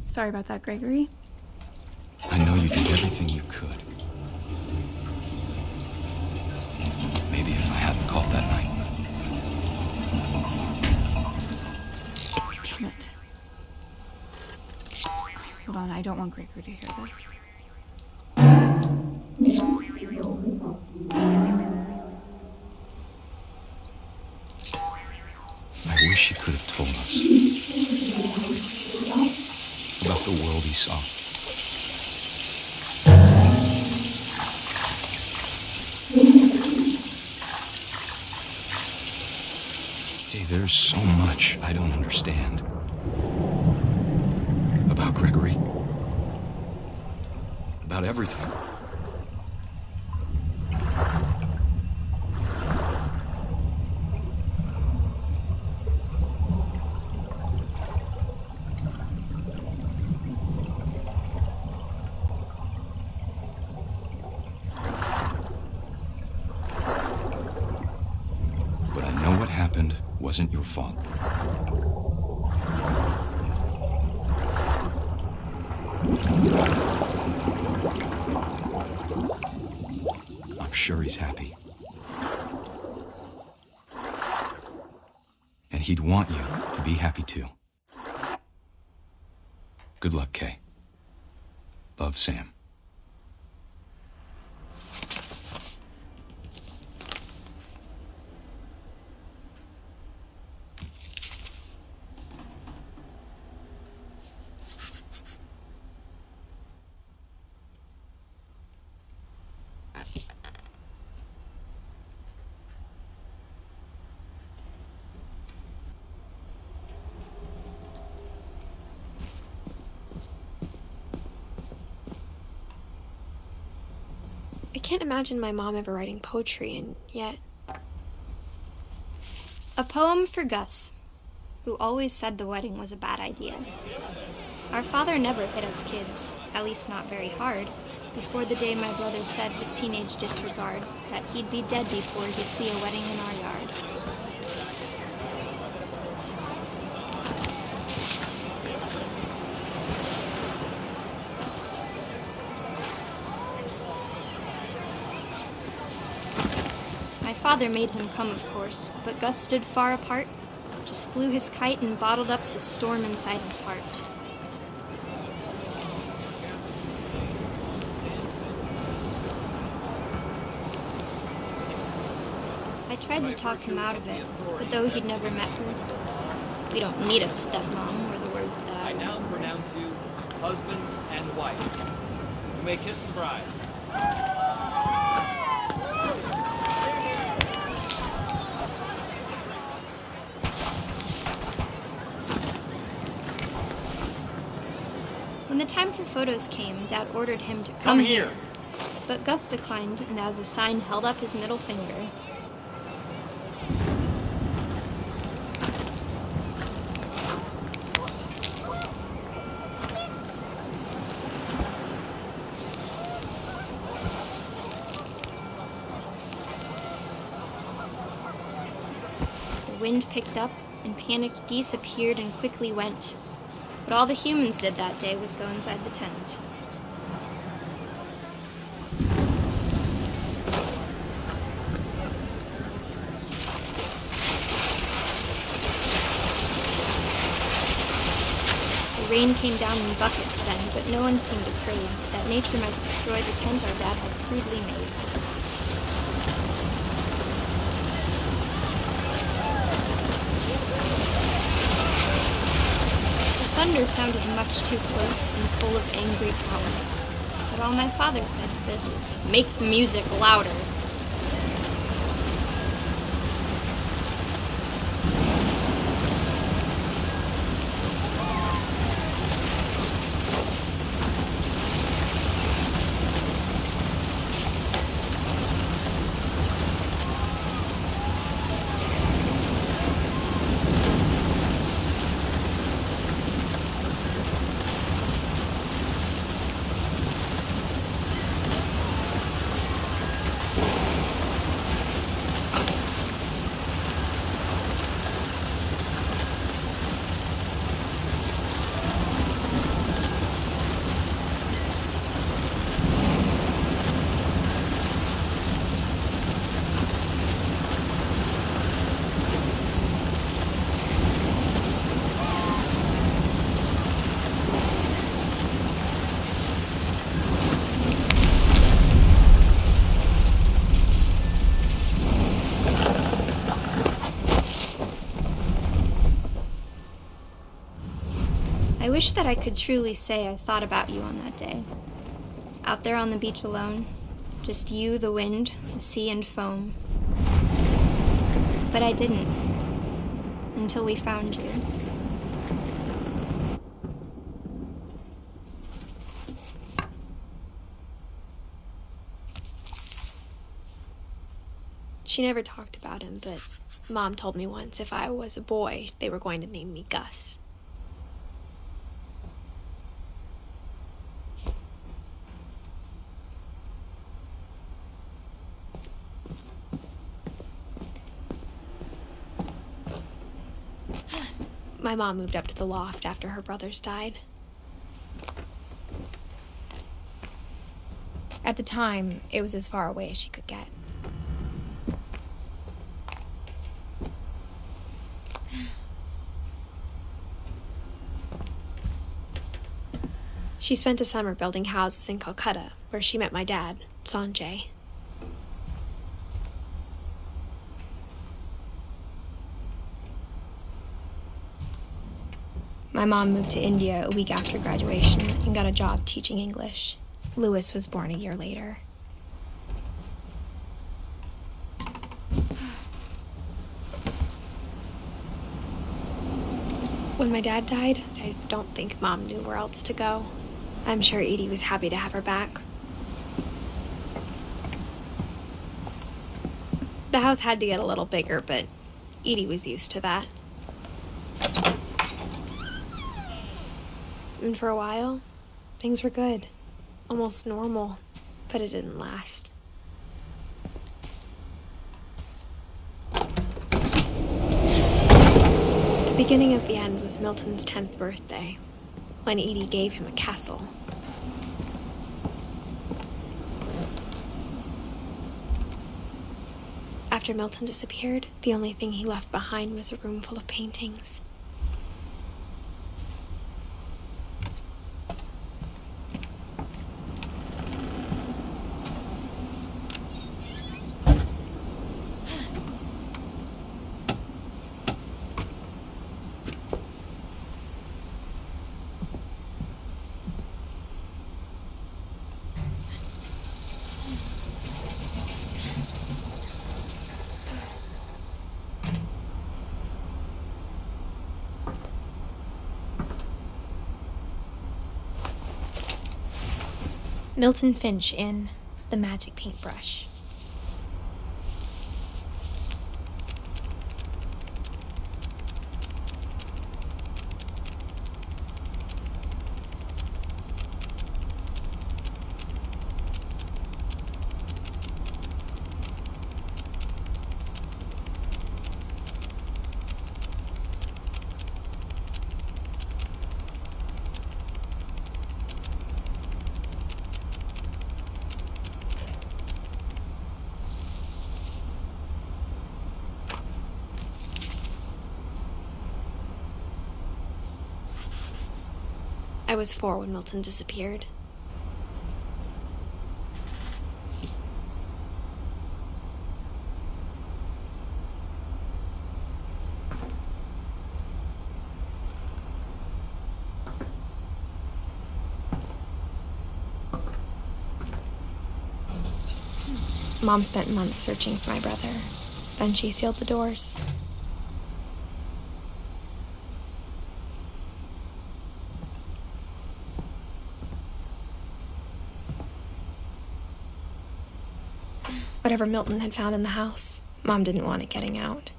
Sorry about that, Gregory. I know you did everything you could. Maybe if I hadn't called that night. Damn it. Hold on, I don't want Gregory to hear this. I wish he could have told us about the world he saw. There's so much I don't understand. About Gregory. About everything. But I know what happened wasn't your fault. I'm sure he's happy. And he'd want you to be happy too. Good luck, Kay. Love, Sam. I can't imagine my mom ever writing poetry, and yet... A poem for Gus, who always said the wedding was a bad idea. Our father never hit us kids, at least not very hard, before the day my brother said with teenage disregard that he'd be dead before he'd see a wedding in our yard. My father made him come, of course, but Gus stood far apart, just flew his kite and bottled up the storm inside his heart. I tried to talk him out of it, but though he'd never met her, we don't need a stepmom, were the words that I now pronounce you husband and wife. You may kiss the bride. When the time for photos came, Dad ordered him to come here. But Gus declined, and as a sign held up his middle finger. The wind picked up, and panicked geese appeared and quickly went. But all the humans did that day was go inside the tent. The rain came down in buckets then, but no one seemed afraid that nature might destroy the tent our dad had crudely made. Thunder sounded much too close and full of angry power. But all my father said to this was, "Make the music louder." I wish that I could truly say I thought about you on that day. Out there on the beach alone, just you, the wind, the sea, and foam. But I didn't. until we found you. She never talked about him, but Mom told me once if I was a boy, they were going to name me Gus. My mom moved up to the loft after her brothers died. At the time, it was as far away as she could get. She spent a summer building houses in Calcutta, where she met my dad, Sanjay. My mom moved to India a week after graduation and got a job teaching English. Louis was born a year later. When my dad died, I don't think Mom knew where else to go. I'm sure Edie was happy to have her back. The house had to get a little bigger, but Edie was used to that. And for a while, things were good. Almost normal, but it didn't last. The beginning of the end was Milton's 10th birthday, when Edie gave him a castle. After Milton disappeared, the only thing he left behind was a room full of paintings. Milton Finch in The Magic Paintbrush. I was 4 when Milton disappeared. Mom spent months searching for my brother. Then she sealed the doors. Whatever Milton had found in the house, Mom didn't want it getting out.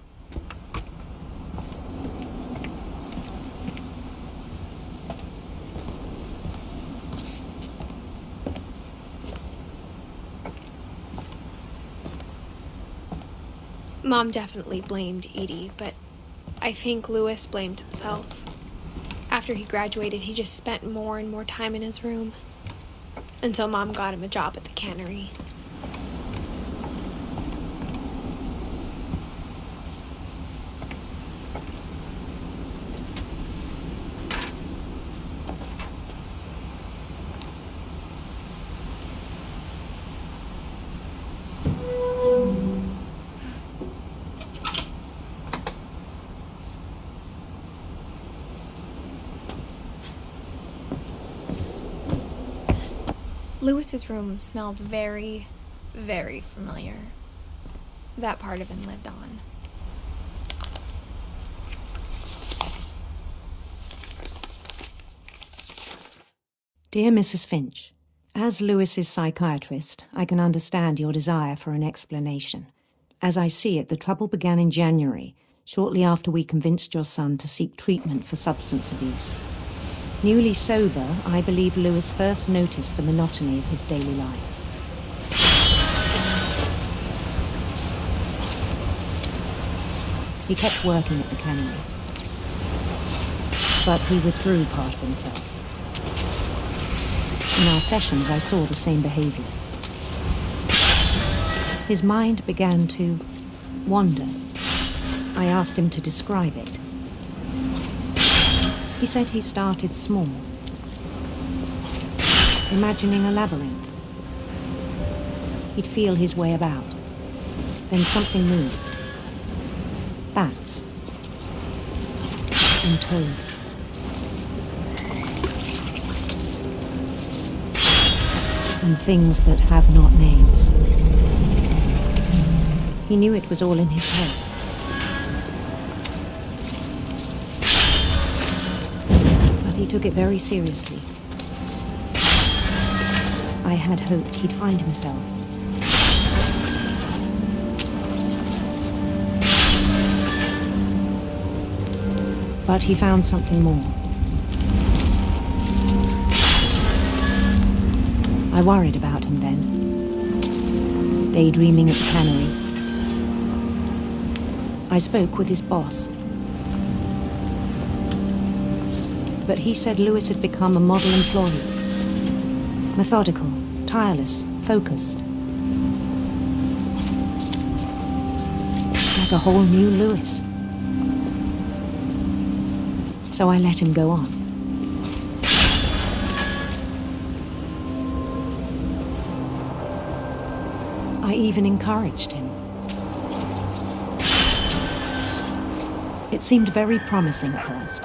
Mom definitely blamed Edie, but I think Louis blamed himself. After he graduated, he just spent more and more time in his room, until Mom got him a job at the cannery. Louis's room smelled very, very familiar. That part of him lived on. Dear Mrs. Finch, as Lewis's psychiatrist, I can understand your desire for an explanation. As I see it, the trouble began in January, shortly after we convinced your son to seek treatment for substance abuse. Newly sober, I believe Lewis first noticed the monotony of his daily life. He kept working at the cannery, but he withdrew part of himself. In our sessions, I saw the same behavior. His mind began to wander. I asked him to describe it. He said he started small, imagining a labyrinth. He'd feel his way about. Then something moved. Bats and toads. And things that have not names. He knew it was all in his head. But he took it very seriously. I had hoped he'd find himself. But he found something more. I worried about him then, daydreaming at the cannery. I spoke with his boss. But he said Lewis had become a model employee. Methodical, tireless, focused. Like a whole new Lewis. So I let him go on. I even encouraged him. It seemed very promising at first.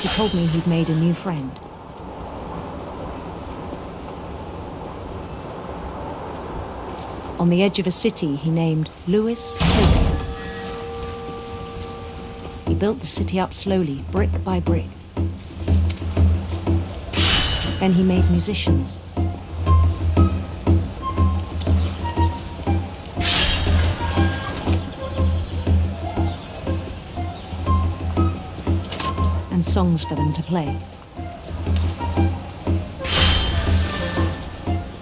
He told me he'd made a new friend. On the edge of a city he named Lewis Hope. He built the city up slowly, brick by brick. Then he made musicians. And songs for them to play.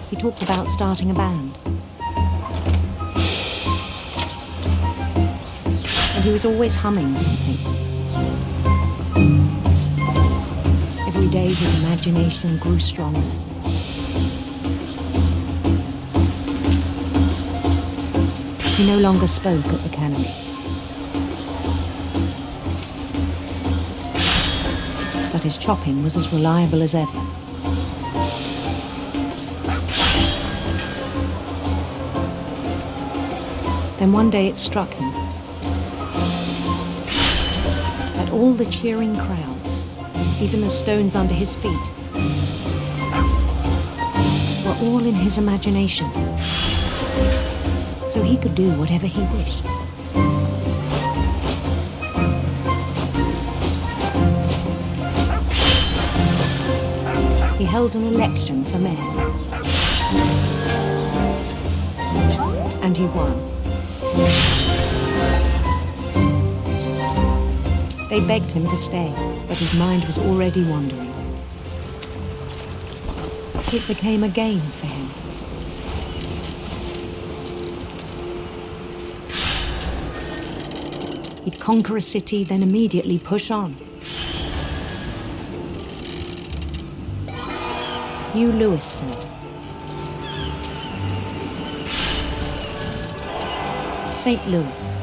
He talked about starting a band. And he was always humming something. Every day his imagination grew stronger. He no longer spoke at the cannery. But his chopping was as reliable as ever. Then one day it struck him that all the cheering crowds, even the stones under his feet, were all in his imagination, so he could do whatever he wished. He held an election for mayor, and he won. They begged him to stay, but his mind was already wandering. It became a game for him. He'd conquer a city, then immediately push on. New Louisville. St. Louis.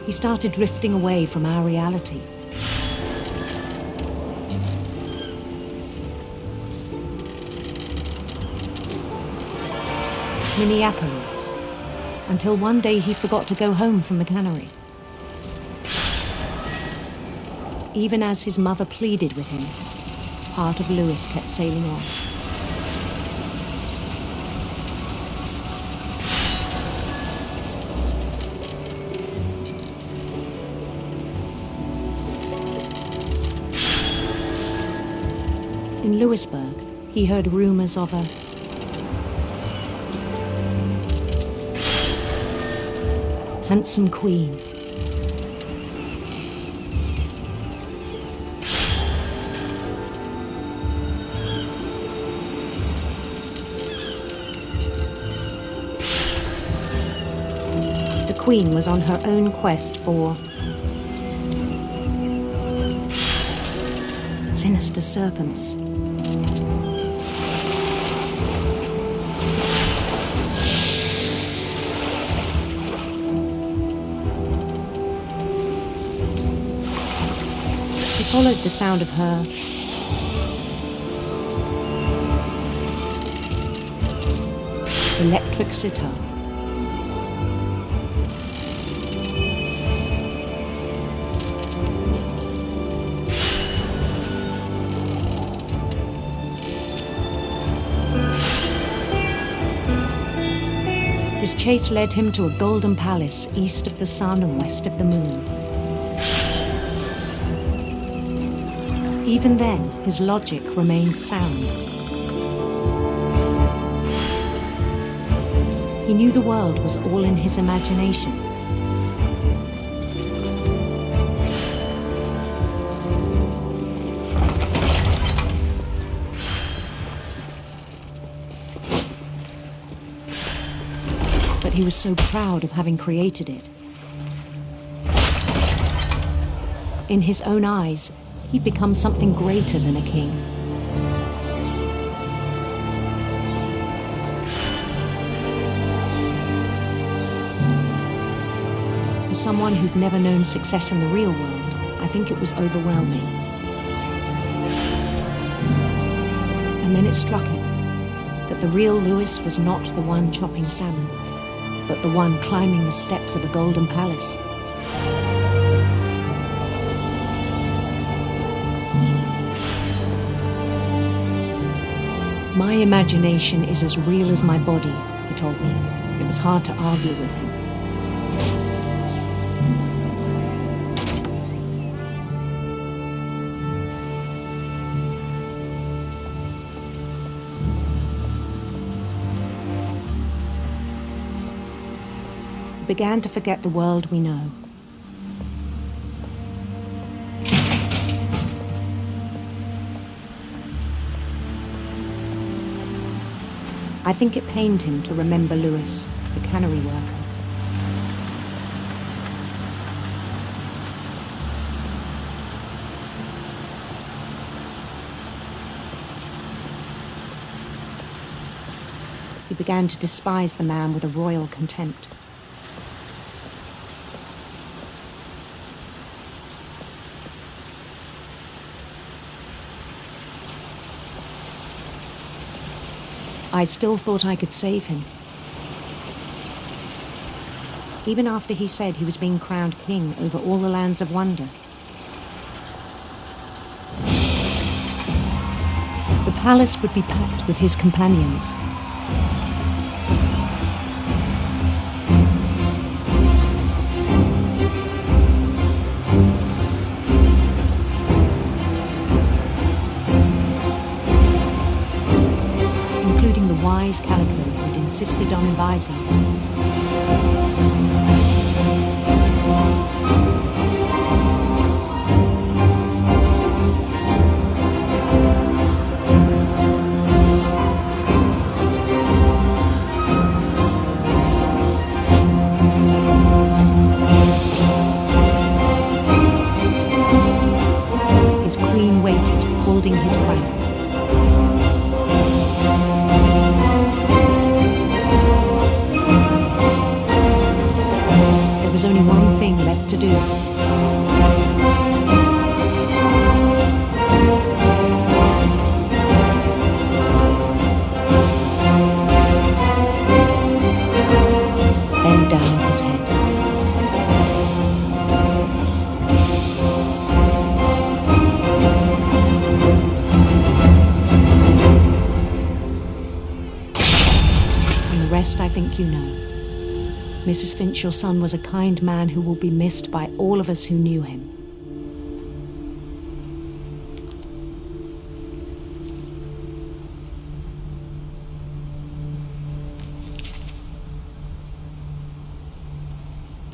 He started drifting away from our reality. Minneapolis, until one day he forgot to go home from the cannery. Even as his mother pleaded with him, part of Lewis kept sailing on. In Louisburg, he heard rumors of a handsome queen. The queen was on her own quest for sinister serpents. He followed the sound of her electric sitar. His chase led him to a golden palace east of the sun and west of the moon. Even then, his logic remained sound. He knew the world was all in his imagination. But he was so proud of having created it. In his own eyes, he'd become something greater than a king. For someone who'd never known success in the real world, I think it was overwhelming. And then it struck him that the real Lewis was not the one chopping salmon, but the one climbing the steps of a golden palace. My imagination is as real as my body, he told me. It was hard to argue with him. He began to forget the world we know. I think it pained him to remember Lewis, the cannery worker. He began to despise the man with a royal contempt. I still thought I could save him. Even after he said he was being crowned king over all the lands of wonder. The palace would be packed with his companions. Calico had insisted on advising him. His queen waited, holding his crown. There was only one thing left to do. Bend down his head. And the rest I think you know. Mrs. Finch, your son was a kind man who will be missed by all of us who knew him.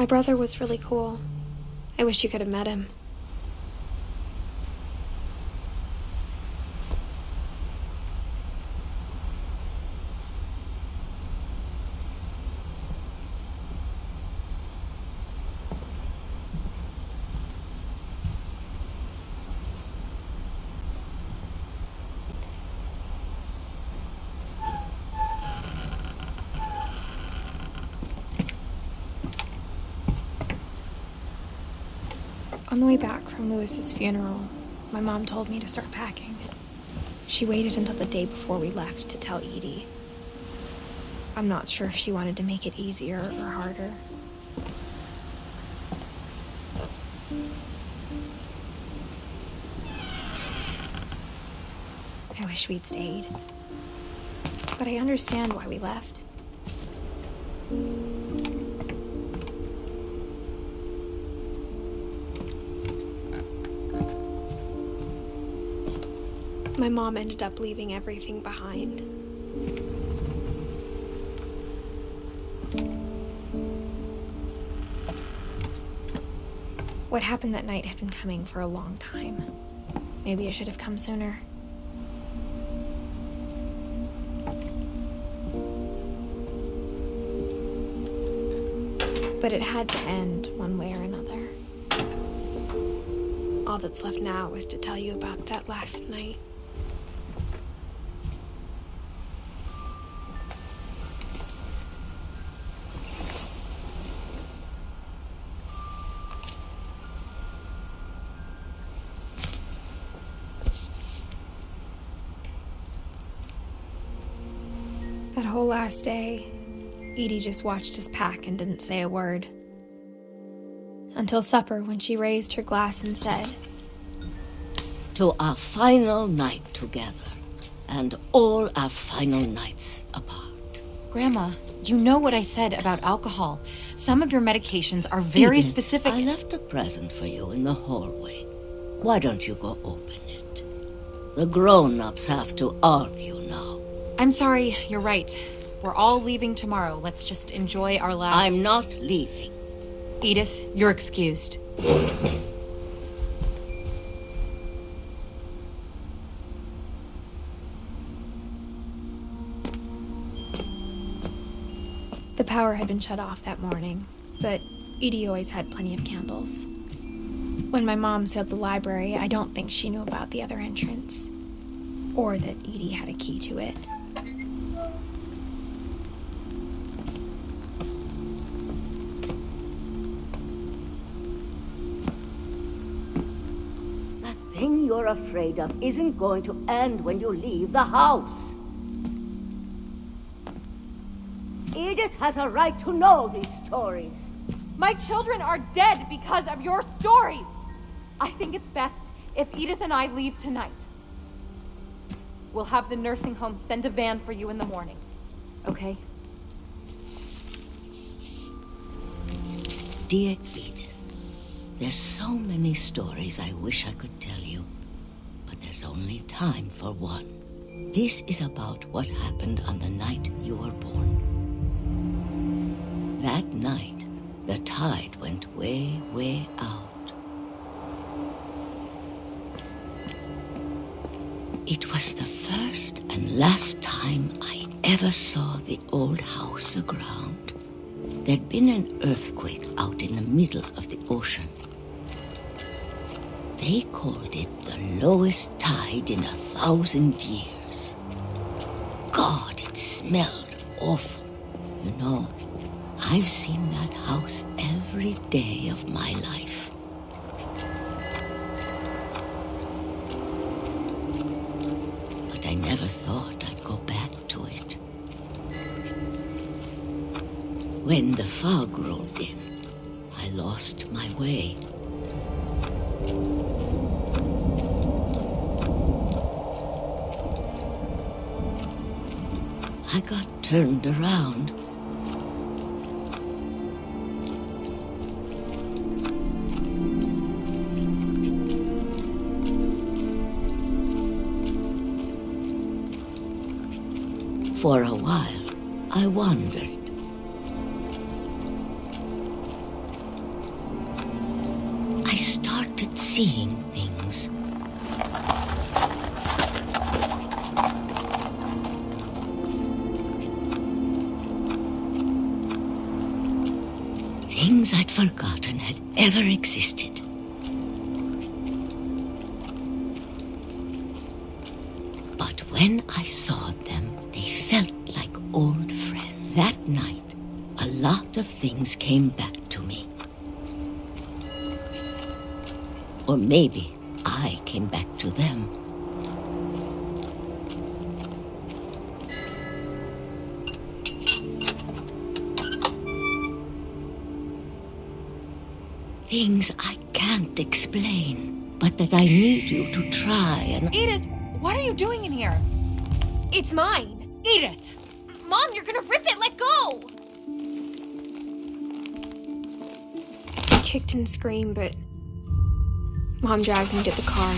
My brother was really cool. I wish you could have met him. On the way back from Lewis's funeral, my mom told me to start packing. She waited until the day before we left to tell Edie. I'm not sure if she wanted to make it easier or harder. I wish we'd stayed. But I understand why we left. My mom ended up leaving everything behind. What happened that night had been coming for a long time. Maybe it should have come sooner. But it had to end one way or another. All that's left now is to tell you about that last night. That whole last day, Edie just watched us pack and didn't say a word. Until supper, when she raised her glass and said, "To our final night together, and all our final nights apart." Grandma, you know what I said about alcohol. Some of your medications are very Edith, specific. I left a present for you in the hallway. Why don't you go open it? The grown-ups have to argue now. I'm sorry, you're right. We're all leaving tomorrow. Let's just enjoy our last... I'm not leaving. Edith, you're excused. The power had been shut off that morning, but Edie always had plenty of candles. When my mom sealed the library, I don't think she knew about the other entrance, or that Edie had a key to it. That thing you're afraid of isn't going to end when you leave the house. Edith has a right to know these stories. My children are dead because of your stories. I think it's best if Edith and I leave tonight. We'll have the nursing home send a van for you in the morning, okay? Dear Edith, there's so many stories I wish I could tell you, but there's only time for one. This is about what happened on the night you were born. That night, the tide went way, way out. It was the first and last time I ever saw the old house aground. There'd been an earthquake out in the middle of the ocean. They called it the lowest tide in 1,000 years. God, it smelled awful. You know, I've seen that house every day of my life. But I never thought I'd go back to it. When the fog rolled in, I lost my way. I got turned around. For a while, I wandered. seeing things. Things I'd forgotten had ever existed. But when I saw them, they felt like old friends. That night, a lot of things came back to me. Or maybe I came back to them. Things I can't explain, but that I need you to try and... Edith, what are you doing in here? It's mine. Edith! Mom, you're gonna rip it. Let go! I kicked and screamed, but Mom dragged me to the car.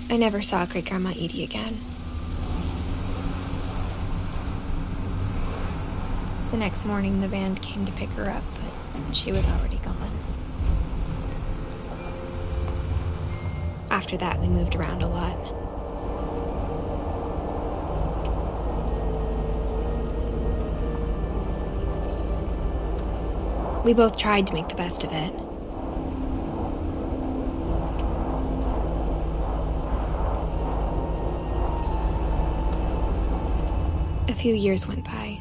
I never saw Great-Grandma Edie again. The next morning, the band came to pick her up, but she was already gone. After that, we moved around a lot. We both tried to make the best of it. A few years went by.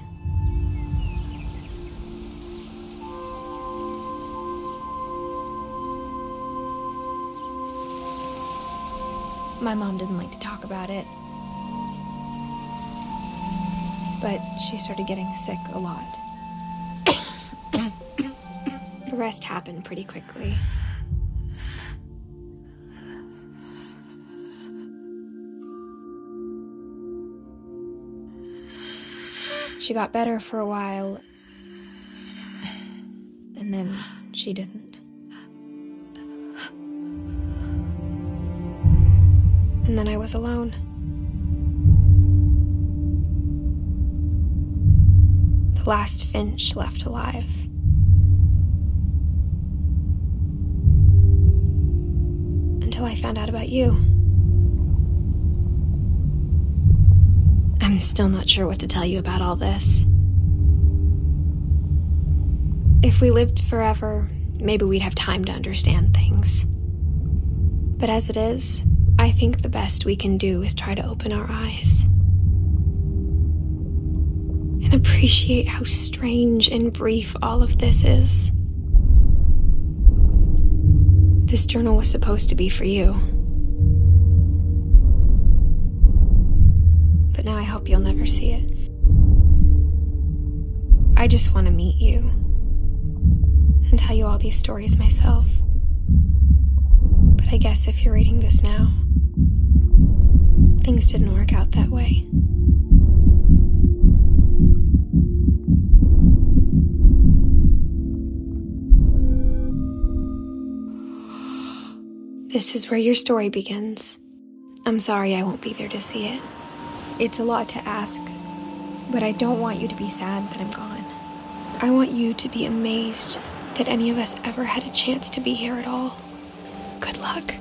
My mom didn't like to talk about it, but she started getting sick a lot. The rest happened pretty quickly. She got better for a while, and then she didn't. And then I was alone. The last Finch left alive. Until I found out about you. I'm still not sure what to tell you about all this. If we lived forever, maybe we'd have time to understand things. But as it is, I think the best we can do is try to open our eyes and appreciate how strange and brief all of this is. This journal was supposed to be for you. But now I hope you'll never see it. I just want to meet you and tell you all these stories myself. But I guess if you're reading this now, things didn't work out that way. This is where your story begins. I'm sorry I won't be there to see it. It's a lot to ask, but I don't want you to be sad that I'm gone. I want you to be amazed that any of us ever had a chance to be here at all. Good luck.